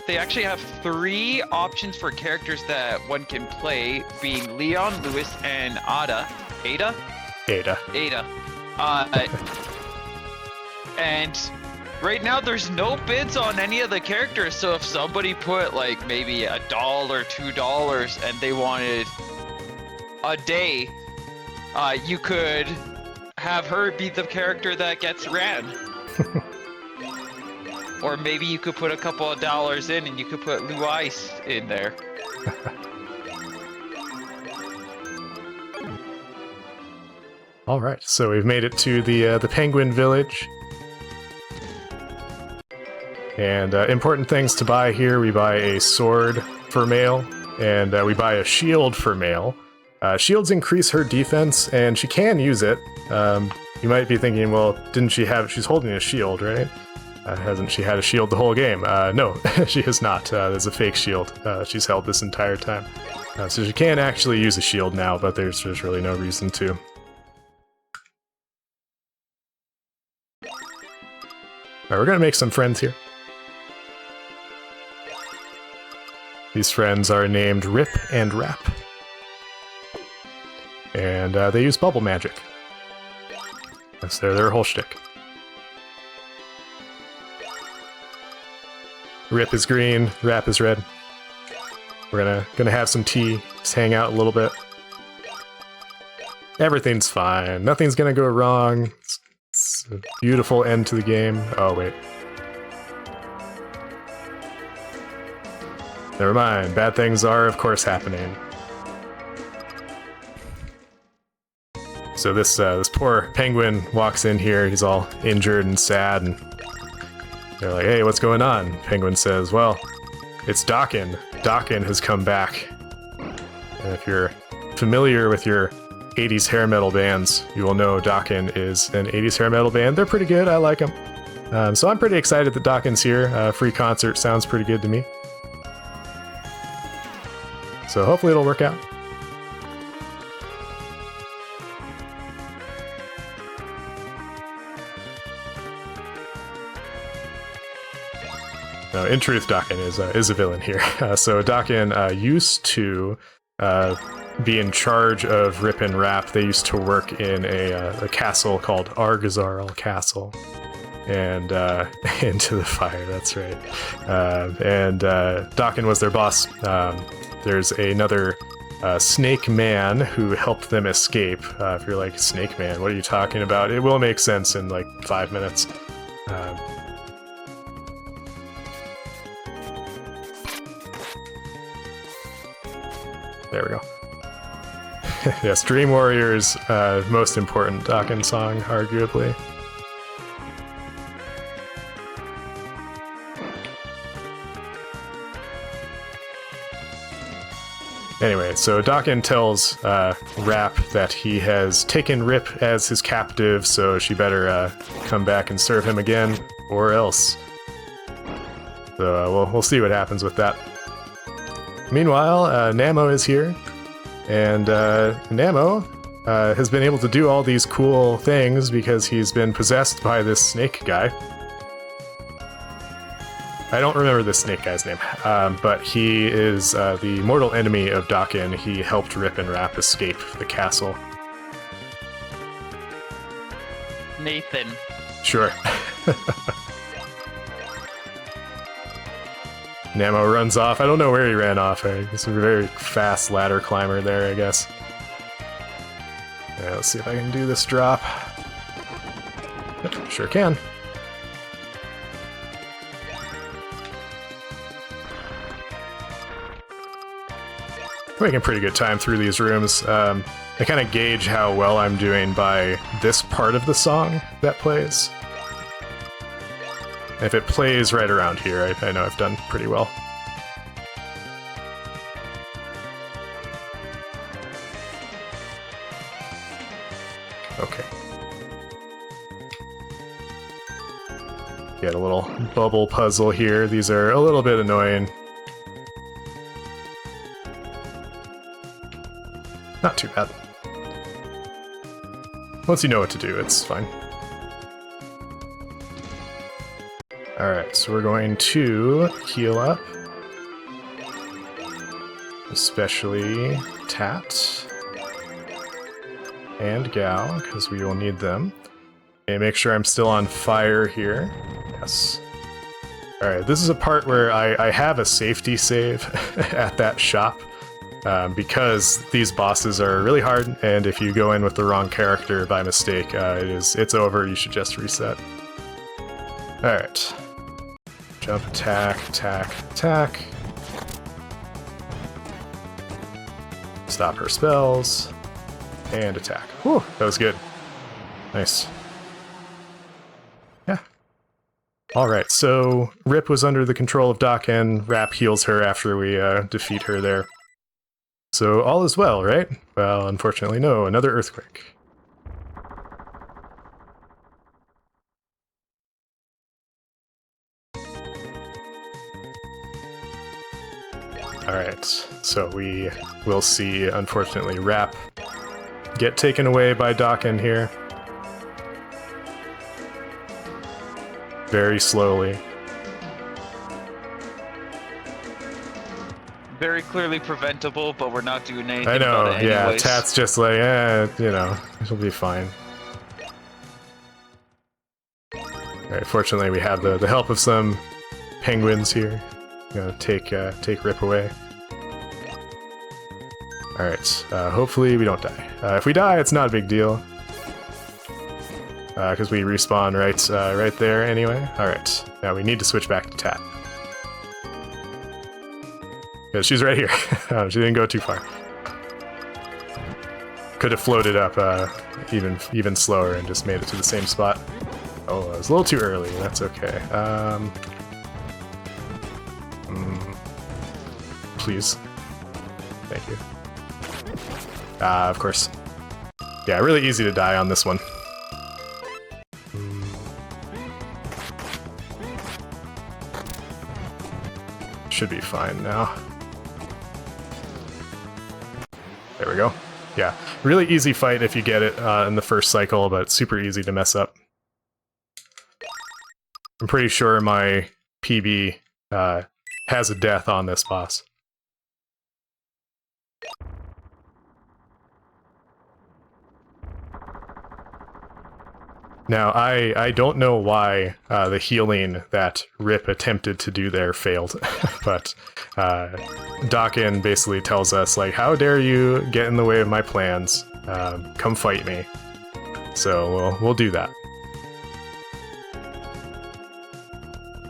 S1: They actually have 3 options for characters that one can play, being Leon, Lewis, and Ada. And right now there's no bids on any of the characters, so if somebody put like maybe $1, $2, and they wanted a day, you could have her be the character that gets ran. Or maybe you could put a couple of dollars in and you could put Lou Ice in there.
S2: Alright, so we've made it to the Penguin Village. And important things to buy here, we buy a sword for Mail, and we buy a shield for Mail. Shields increase her defense, and she can use it. You might be thinking, well, didn't she have... She's holding a shield, right? Hasn't she had a shield the whole game? No, she has not. There's a fake shield she's held this entire time. So she can actually use a shield now, but there's just really no reason to. Alright, we're gonna make some friends here. These friends are named Rip and Rap. And they use bubble magic. That's their whole shtick. Rip is green, Rap is red. We're gonna have some tea, just hang out a little bit. Everything's fine, nothing's gonna go wrong. It's a beautiful end to the game. Oh, wait. Never mind, bad things are, of course, happening. So this poor penguin walks in here, he's all injured and sad, and they're like, hey, what's going on? Penguin says, well, it's Dokken. Dokken has come back. And if you're familiar with your 80s hair metal bands, you will know Dokken is an 80s hair metal band. They're pretty good, I like them. So I'm pretty excited that Dokken's here. Free concert sounds pretty good to me. So hopefully it'll work out. No, in truth, Dokken is a villain here. So Dokken used to be in charge of Rip and Rap. They used to work in a castle called Argazarl Castle. And into the fire, that's right. And Dokken was their boss. There's another Snake Man who helped them escape. If you're like, Snake Man, what are you talking about? It will make sense in like 5 minutes. There we go. Yes, Dream Warrior's most important Dokken song, arguably. Anyway, so Dokken tells Rap that he has taken Rip as his captive, so she better come back and serve him again, or else. So we'll see what happens with that. Meanwhile, Namo is here, and Namo has been able to do all these cool things because he's been possessed by this snake guy. I don't remember this snake guy's name, but he is the mortal enemy of Dokken. He helped Rip and Rap escape the castle.
S1: Nathan.
S2: Sure. Namo runs off. I don't know where he ran off. He's a very fast ladder climber there, I guess. Alright, let's see if I can do this drop. Yep, sure can. Making pretty good time through these rooms. I kind of gauge how well I'm doing by this part of the song that plays. If it plays right around here, I know I've done pretty well. Okay. Get a little bubble puzzle here. These are a little bit annoying. Not too bad. Once you know what to do, it's fine. Alright, so we're going to heal up. Especially Tat and Gal, because we will need them. Okay, make sure I'm still on fire here. Yes. Alright, this is a part where I have a safety save at that shop. Because these bosses are really hard, and if you go in with the wrong character by mistake, it's over. You should just reset. Alright. Jump, attack, attack, attack. Stop her spells. And attack. Whew, that was good. Nice. Yeah. Alright, so Rip was under the control of Dokken. Rap heals her after we defeat her there. So all is well, right? Well, unfortunately, no. Another earthquake. Alright, so we will see, unfortunately, Rap get taken away by Dakin here. Very slowly.
S1: Very clearly preventable, but we're not doing anything
S2: I know,
S1: about it
S2: yeah,
S1: anyways.
S2: Tat's just like, you know, it'll be fine. Alright, fortunately we have the help of some penguins here. Gonna take Rip away. Alright, hopefully we don't die. If we die, it's not a big deal. Because we respawn right there anyway. Alright, now we need to switch back to Tat. Because she's right here. She didn't go too far. Could have floated up even slower and just made it to the same spot. Oh, it was a little too early. That's okay. Please. Thank you. Of course. Yeah, really easy to die on this one. Should be fine now. There we go. Yeah, really easy fight if you get it in the first cycle, but super easy to mess up. I'm pretty sure my PB has a death on this boss. Now, I don't know why the healing that Rip attempted to do there failed, but Dakin basically tells us, like, how dare you get in the way of my plans? Come fight me. So we'll do that.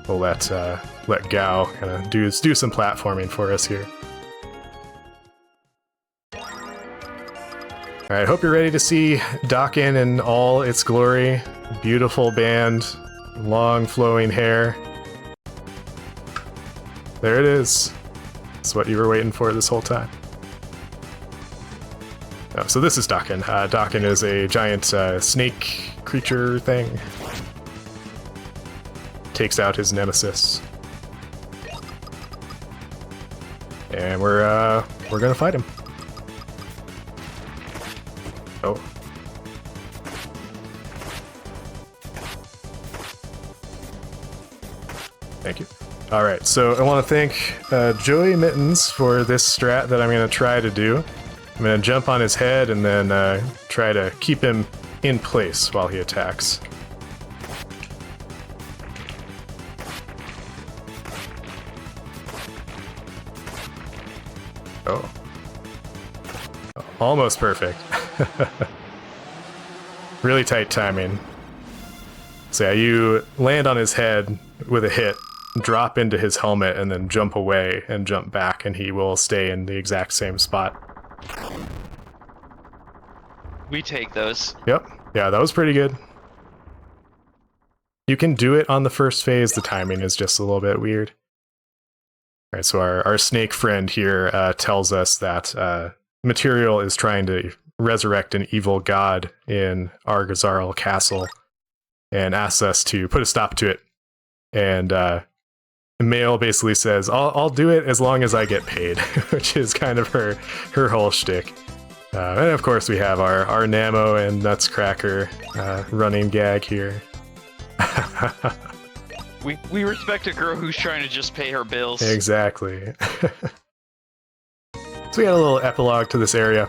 S2: We'll let Gao kind of do some platforming for us here. Alright, hope you're ready to see Dakin in all its glory. Beautiful band, long flowing hair. There it is. It's what you were waiting for this whole time. Oh, so this is Dakin. Dakin is a giant snake creature thing. Takes out his nemesis. And we're gonna fight him. Oh. Thank you. Alright, so I want to thank Joey Mittens for this strat that I'm going to try to do. I'm going to jump on his head and then try to keep him in place while he attacks. Oh. Almost perfect. Really tight timing. So yeah, you land on his head with a hit, drop into his helmet, and then jump away and jump back, and he will stay in the exact same spot.
S1: We take those.
S2: Yep. Yeah, that was pretty good. You can do it on the first phase, the timing is just a little bit weird. Alright, so our snake friend here tells us that Material is trying to resurrect an evil god in Argazarl Castle and asks us to put a stop to it. And Mail basically says, I'll do it as long as I get paid, which is kind of her whole shtick. And of course we have our Namo and Nutscracker running gag here.
S1: We respect a girl who's trying to just pay her bills.
S2: Exactly. So we got a little epilogue to this area.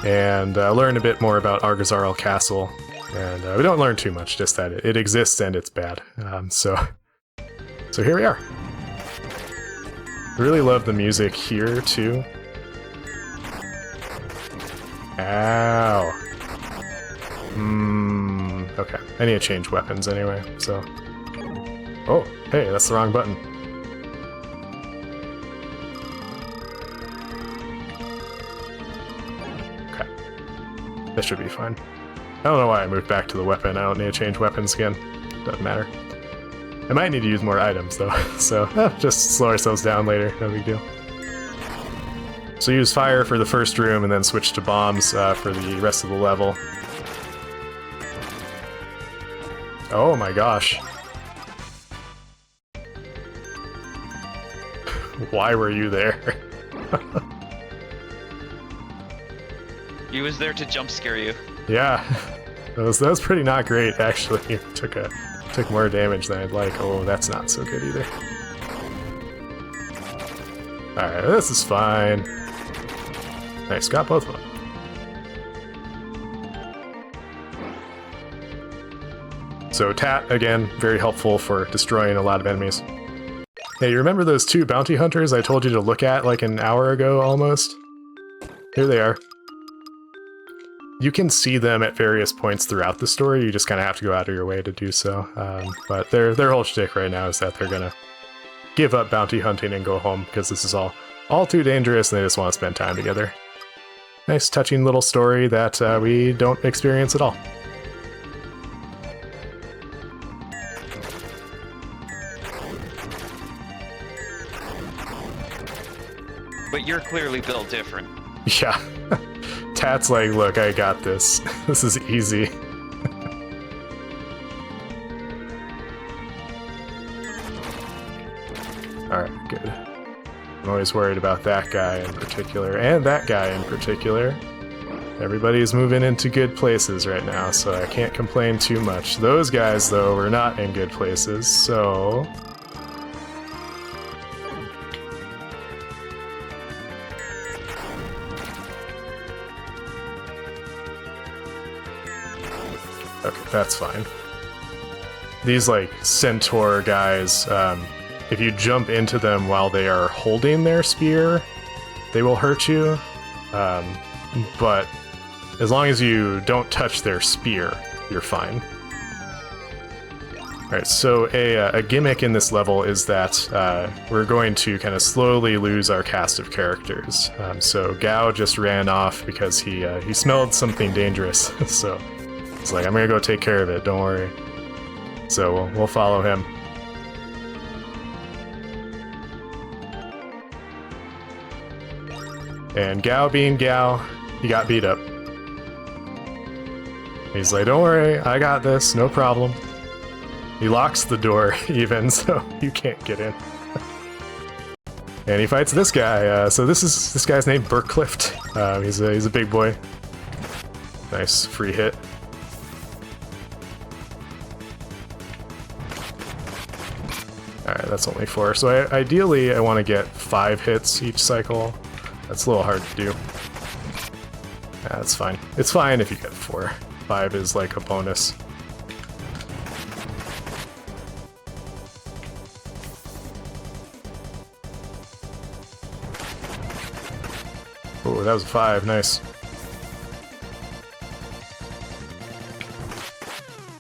S2: And learn a bit more about Argazarl Castle. And we don't learn too much, just that it exists and it's bad. So here we are. Really love the music here, too. Ow. Okay. I need to change weapons anyway, so... Oh, hey, that's the wrong button. This should be fine. I don't know why I moved back to the weapon. I don't need to change weapons again. Doesn't matter. I might need to use more items though, so just slow ourselves down later, no big deal. So use fire for the first room and then switch to bombs for the rest of the level. Oh my gosh. Why were you there?
S1: He was there to jump scare you.
S2: Yeah, that was pretty not great, actually. Took more damage than I'd like. Oh, that's not so good either. Alright, this is fine. Nice, got both of them. So Tat, again, very helpful for destroying a lot of enemies. Hey, you remember those 2 bounty hunters I told you to look at like an hour ago, almost? Here they are. You can see them at various points throughout the story, you just kind of have to go out of your way to do so. But their whole shtick right now is that they're gonna give up bounty hunting and go home, because this is all too dangerous and they just want to spend time together. Nice touching little story that we don't experience at all.
S1: But you're clearly built different.
S2: Yeah. Tat's like, look, I got this. This is easy. Alright, good. I'm always worried about that guy in particular, and that guy in particular. Everybody's moving into good places right now, so I can't complain too much. Those guys, though, were not in good places, so... Okay, that's fine. These, like, centaur guys, if you jump into them while they are holding their spear, they will hurt you. But as long as you don't touch their spear, you're fine. Alright, so a gimmick in this level is that we're going to kind of slowly lose our cast of characters. So Gao just ran off because he smelled something dangerous, so he's like, I'm gonna go take care of it, don't worry. So we'll follow him. And Gao being Gao, he got beat up. He's like, don't worry, I got this, no problem. He locks the door even, so you can't get in. And he fights this guy, so this guy's named Burklift. He's a big boy. Nice, free hit. Alright, that's only 4. So ideally, I want to get 5 hits each cycle. That's a little hard to do. Yeah, that's fine. It's fine if you get 4. 5 is like a bonus. Oh, that was a 5. Nice.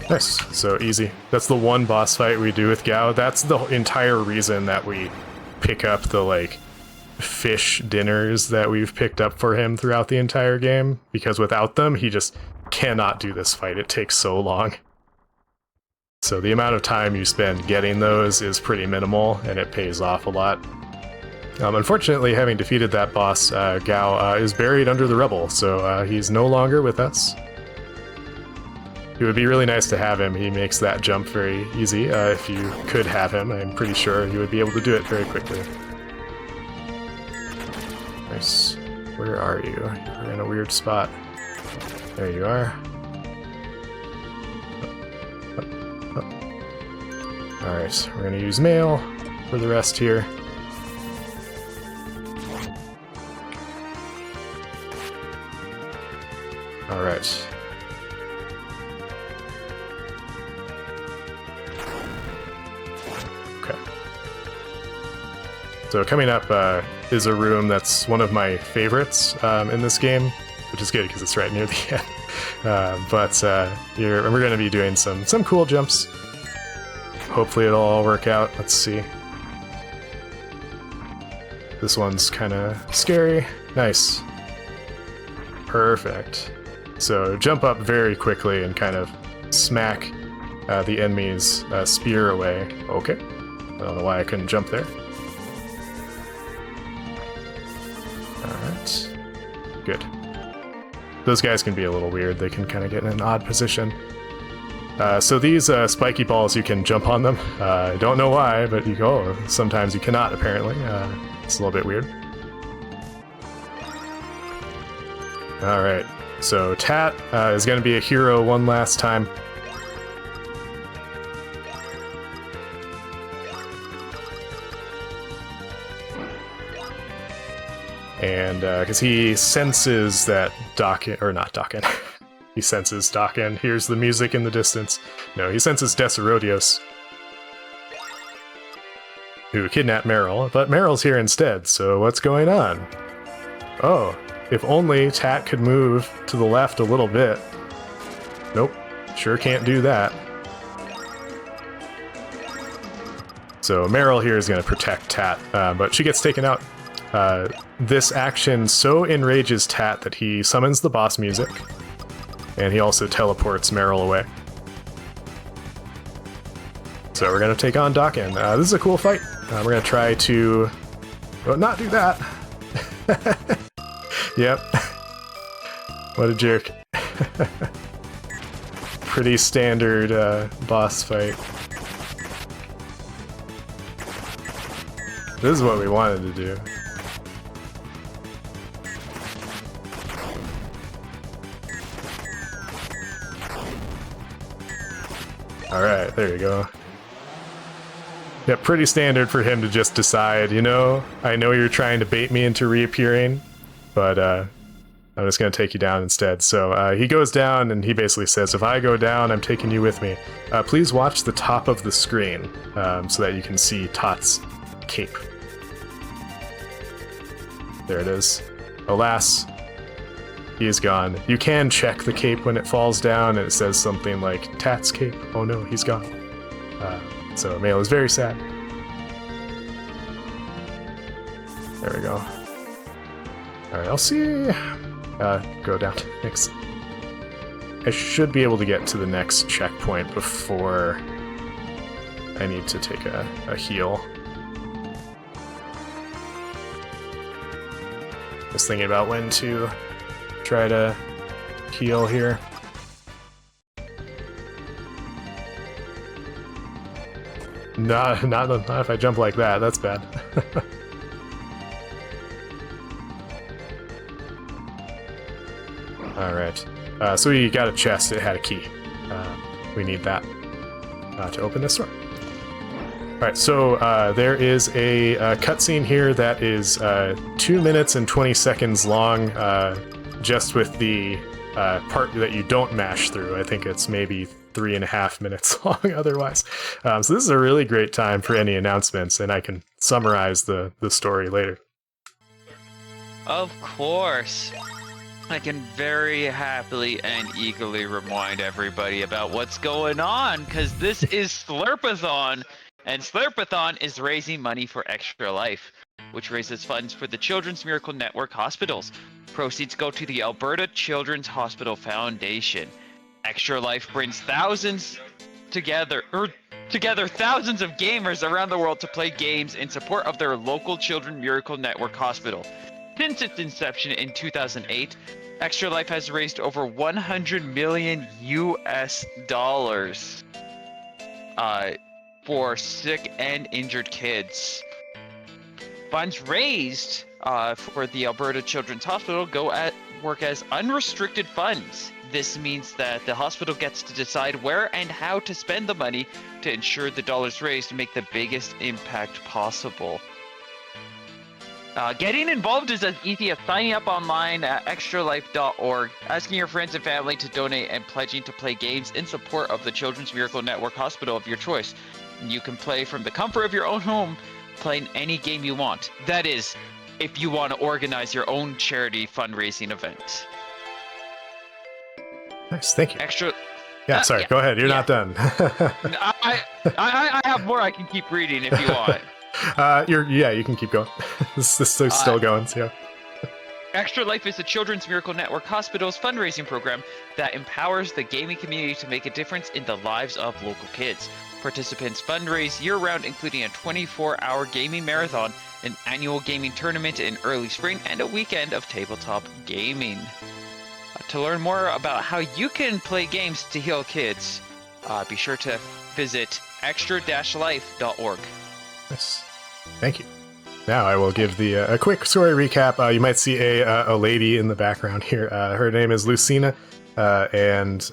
S2: Nice. So easy. That's the one boss fight we do with Gao. That's the entire reason that we pick up the, like, fish dinners that we've picked up for him throughout the entire game. Because without them, he just cannot do this fight. It takes so long. So the amount of time you spend getting those is pretty minimal, and it pays off a lot. Unfortunately, having defeated that boss, Gao is buried under the rubble, so he's no longer with us. It would be really nice to have him. He makes that jump very easy. If you could have him, I'm pretty sure you would be able to do it very quickly. Nice. Where are you? You're in a weird spot. There you are. Alright, we're gonna use mail for the rest here. Alright. Okay. So coming up is a room that's one of my favorites in this game, which is good because it's right near the end. We're going to be doing some cool jumps. Hopefully it'll all work out. Let's see. This one's kind of scary. Nice. Perfect. So jump up very quickly and kind of smack the enemy's spear away. Okay. I don't know why I couldn't jump there. Alright. Good. Those guys can be a little weird. They can kind of get in an odd position. So these spiky balls, you can jump on them. I don't know why, but you go. Oh, sometimes you cannot, apparently. It's a little bit weird. Alright, so Tat is going to be a hero one last time. And because he senses that Dokken, or not Dokken, he senses Dokken, hears the music in the distance. No, he senses Decerodios, who kidnapped Meryl, but Meryl's here instead, so what's going on? Oh, if only Tat could move to the left a little bit. Nope, sure can't do that. So Meryl here is going to protect Tat, but she gets taken out. This action so enrages Tat that he summons the boss music, and he also teleports Meryl away. So we're going to take on Dokken. This is a cool fight. We're going to try to not do that. Yep. What a jerk. Pretty standard boss fight. This is what we wanted to do. Alright, there you go. Yeah, pretty standard for him to just decide, you know, I know you're trying to bait me into reappearing, but I'm just going to take you down instead. So he goes down and he basically says, if I go down, I'm taking you with me. Please watch the top of the screen so that you can see Tot's cape. There it is. Alas, he is gone. You can check the cape when it falls down and it says something like, Tat's cape. Oh no, he's gone. So Mail is very sad. There we go. Alright, I'll see. Go down. Thanks. I should be able to get to the next checkpoint before I need to take a heal. Just thinking about when to try to heal here. Not if I jump like that. That's bad. Alright. So we got a chest. It had a key. We need that to open this door. Alright, so there is a cutscene here that is 2 minutes and 20 seconds long, just with the part that you don't mash through. I think it's maybe 3.5 minutes long otherwise. So this is a really great time for any announcements, and I can summarize the story later.
S1: Of course. I can very happily and eagerly remind everybody about what's going on, because this is Slurpathon, and Slurpathon is raising money for Extra Life, which raises funds for the Children's Miracle Network hospitals. Proceeds go to the Alberta Children's Hospital Foundation. Extra Life brings thousands together thousands of gamers around the world to play games in support of their local Children's Miracle Network hospital. Since its inception in 2008, Extra Life has raised over 100 million US dollars for sick and injured kids. Funds raised for the Alberta Children's Hospital work as unrestricted funds. This means that the hospital gets to decide where and how to spend the money to ensure the dollars raised make the biggest impact possible. Getting involved is as easy as signing up online at extralife.org, asking your friends and family to donate, and pledging to play games in support of the Children's Miracle Network hospital of your choice. You can play from the comfort of your own home, playing any game you want. That is, if you want to organize your own charity fundraising event.
S2: Nice, thank you.
S1: Yeah,
S2: sorry, go ahead. You're not done.
S1: I have more I can keep reading if you want.
S2: You can keep going. This is still going, so yeah.
S1: Extra Life is the Children's Miracle Network Hospital's fundraising program that empowers the gaming community to make a difference in the lives of local kids. Participants fundraise year-round, including a 24-hour gaming marathon, an annual gaming tournament in early spring, and a weekend of tabletop gaming. To learn more about how you can play games to heal kids, be sure to visit extra-life.org.
S2: Nice. Thank you. Now I will give a quick story recap. You might see a lady in the background here. Her name is Lucina, and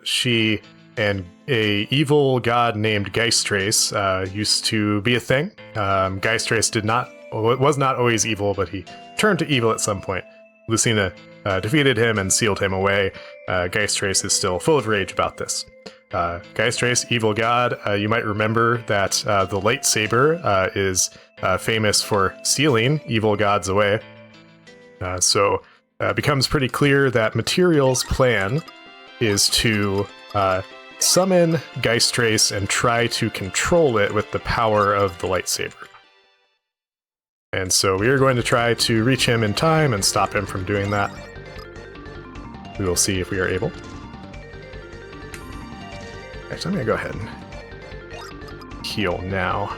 S2: she and a evil god named Geistrace used to be a thing. Geistrace was not always evil, but he turned to evil at some point. Lucina defeated him and sealed him away. Geistrace is still full of rage about this. Geistrace, evil god, you might remember that the lightsaber is famous for sealing evil gods away. So it becomes pretty clear that Material's plan is to summon Geistrace and try to control it with the power of the lightsaber. And so we are going to try to reach him in time and stop him from doing that. We will see if we are able. Actually, I'm going to go ahead and heal now.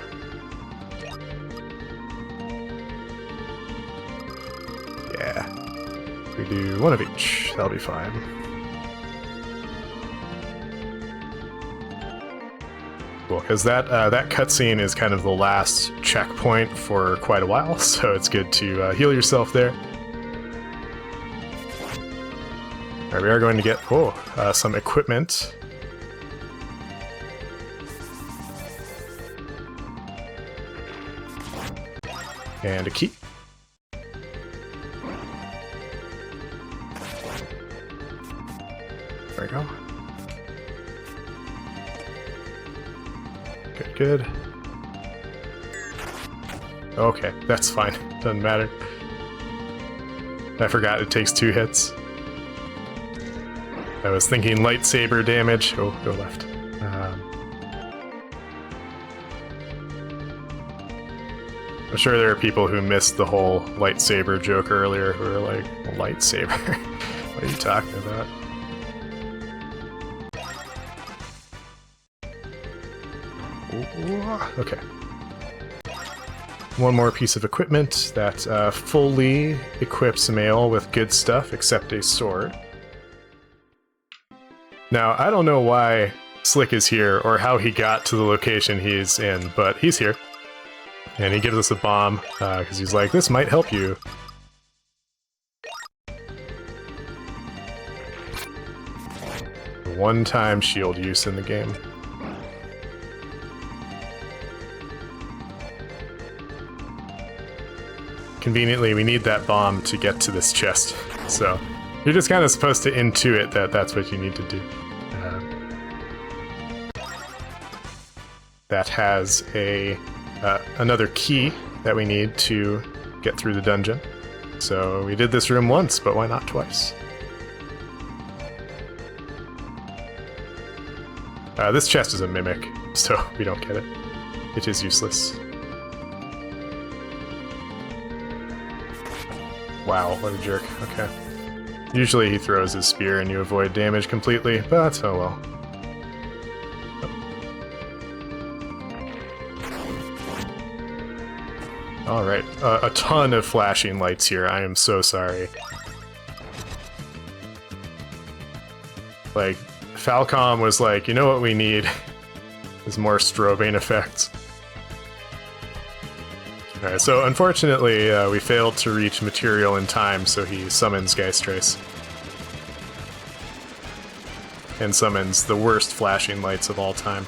S2: Yeah. We do one of each. That'll be fine. Cool, because that cutscene is kind of the last checkpoint for quite a while, so it's good to heal yourself there. Alright, we are going to get some equipment. And a key. There we go. Good. Okay, that's fine. Doesn't matter. I forgot it takes 2 hits. I was thinking lightsaber damage. Oh, go left. I'm sure there are people who missed the whole lightsaber joke earlier who are like, lightsaber? What are you talking about? Okay. One more piece of equipment that fully equips Mail with good stuff, except a sword. Now, I don't know why Slick is here, or how he got to the location he's in, but he's here. And he gives us a bomb, because he's like, this might help you. One-time shield use in the game. Conveniently, we need that bomb to get to this chest, so you're just kind of supposed to intuit that that's what you need to do. That has another key that we need to get through the dungeon. So we did this room once, but why not twice? This chest is a mimic, so we don't get it. It is useless. Wow, what a jerk. Okay. Usually he throws his spear and you avoid damage completely, but oh well. Alright, a ton of flashing lights here. I am so sorry. Like, Falcom was like, you know what we need is more strobing effects. Alright, so unfortunately, we failed to reach Material in time, so he summons Geistrace. And summons the worst flashing lights of all time.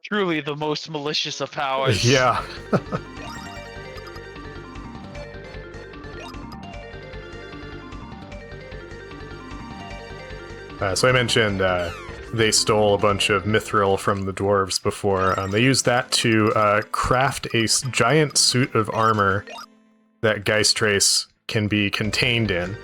S1: Truly the most malicious of powers.
S2: Yeah. So I mentioned they stole a bunch of mithril from the dwarves before. They used that to craft a giant suit of armor that Geistrace can be contained in.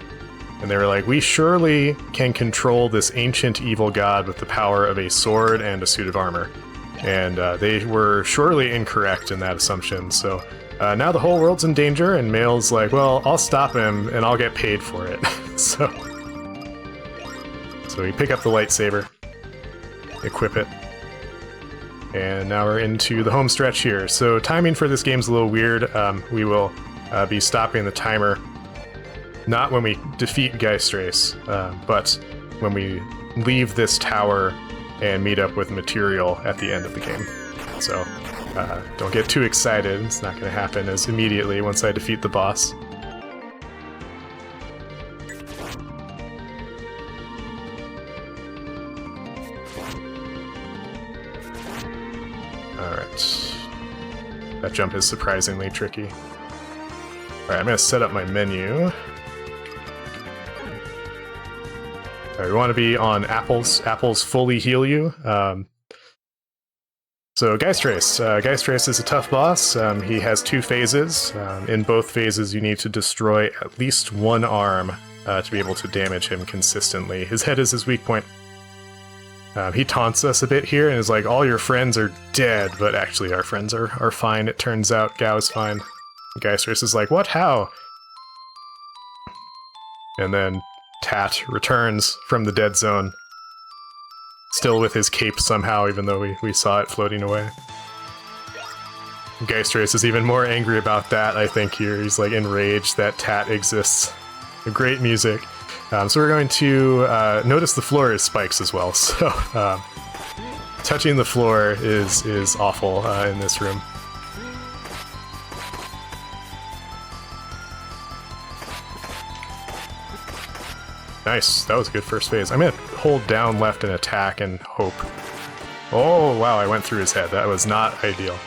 S2: And they were like, we surely can control this ancient evil god with the power of a sword and a suit of armor. And they were surely incorrect in that assumption. So now the whole world's in danger, and Mail's like, well, I'll stop him and I'll get paid for it. So we pick up the lightsaber, equip it, and now we're into the home stretch here. So timing for this game's a little weird. We will be stopping the timer not when we defeat Geistrace, but when we leave this tower and meet up with material at the end of the game. So don't get too excited. It's not going to happen as immediately once I defeat the boss. Alright. That jump is surprisingly tricky. Alright, I'm going to set up my menu. Alright, we want to be on apples. Apples fully heal you. So Geisttrace. Geisttrace is a tough boss. He has 2 phases. In both phases, you need to destroy at least one arm to be able to damage him consistently. His head is his weak point. He taunts us a bit here and is like, all your friends are dead, but actually our friends are fine, it turns out. Gao's fine. Geisttrace is like, what? How? And then Tat returns from the dead zone. Still with his cape somehow, even though we saw it floating away. Geisttrace is even more angry about that, I think, here. He's like enraged that Tat exists. Great music. So we're going to notice the floor is spikes as well, so touching the floor is awful in this room. Nice, that was a good first phase. I'm gonna hold down left and attack and hope. Oh wow, I went through his head. That was not ideal.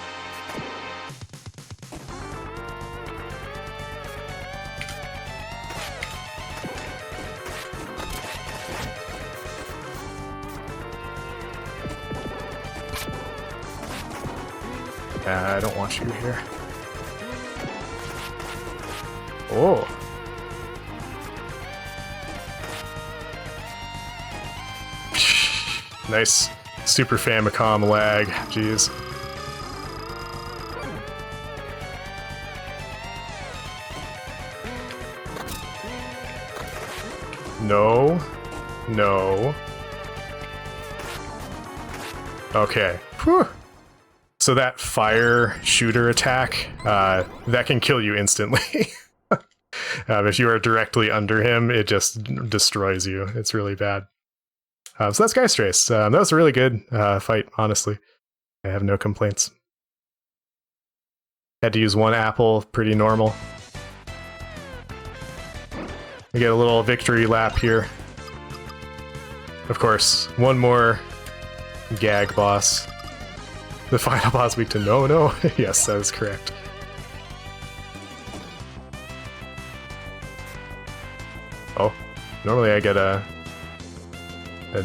S2: I don't want you here. Oh. Nice Super Famicom lag. Jeez. No. No. Okay. Whew. So that fire shooter attack, that can kill you instantly. If you are directly under him, it just destroys you. It's really bad. So that's Geisttrace. That was a really good fight, honestly. I have no complaints. Had to use 1 apple, pretty normal. We get a little victory lap here. Of course, one more gag boss. The final boss weak to no. Yes, that is correct. Oh, normally I get a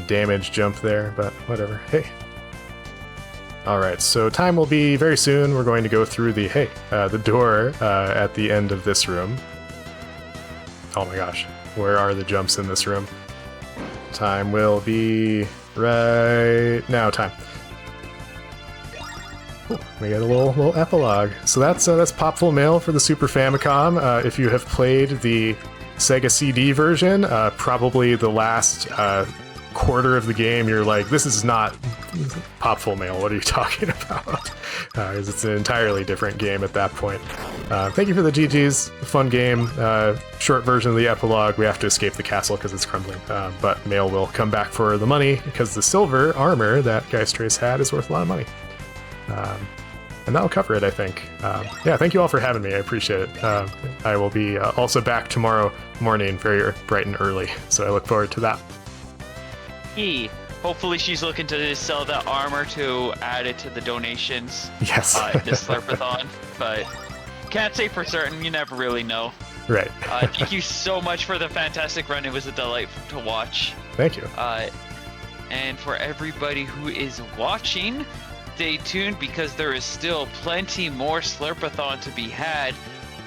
S2: damage jump there, but whatever. Hey. Alright, so time will be very soon. We're going to go through the door at the end of this room. Oh my gosh, where are the jumps in this room? Time will be right now. Time. We get a little epilogue. So that's Popful Mail for the Super Famicom. If you have played the Sega CD version, probably the last quarter of the game, you're like, this is not Popful Mail. What are you talking about? Because it's an entirely different game at that point. Thank you for the GGs. Fun game. Short version of the epilogue. We have to escape the castle because it's crumbling. But Mail will come back for the money because the silver armor that Geisttrace had is worth a lot of money. And that'll cover it, I think. Yeah, thank you all for having me. I appreciate it. I will be also back tomorrow morning, very bright and early, so I look forward to that.
S1: Hopefully she's looking to sell that armor to add it to the donations.
S2: Yes.
S1: This Slurpathon, but can't say for certain. You never really know.
S2: Right.
S1: Thank you so much for the fantastic run. It was a delight to watch.
S2: Thank you.
S1: And for everybody who is watching, stay tuned because there is still plenty more Slurpathon to be had.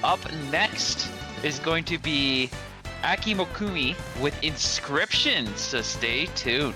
S1: Up next is going to be Akimokumi with inscriptions, so stay tuned.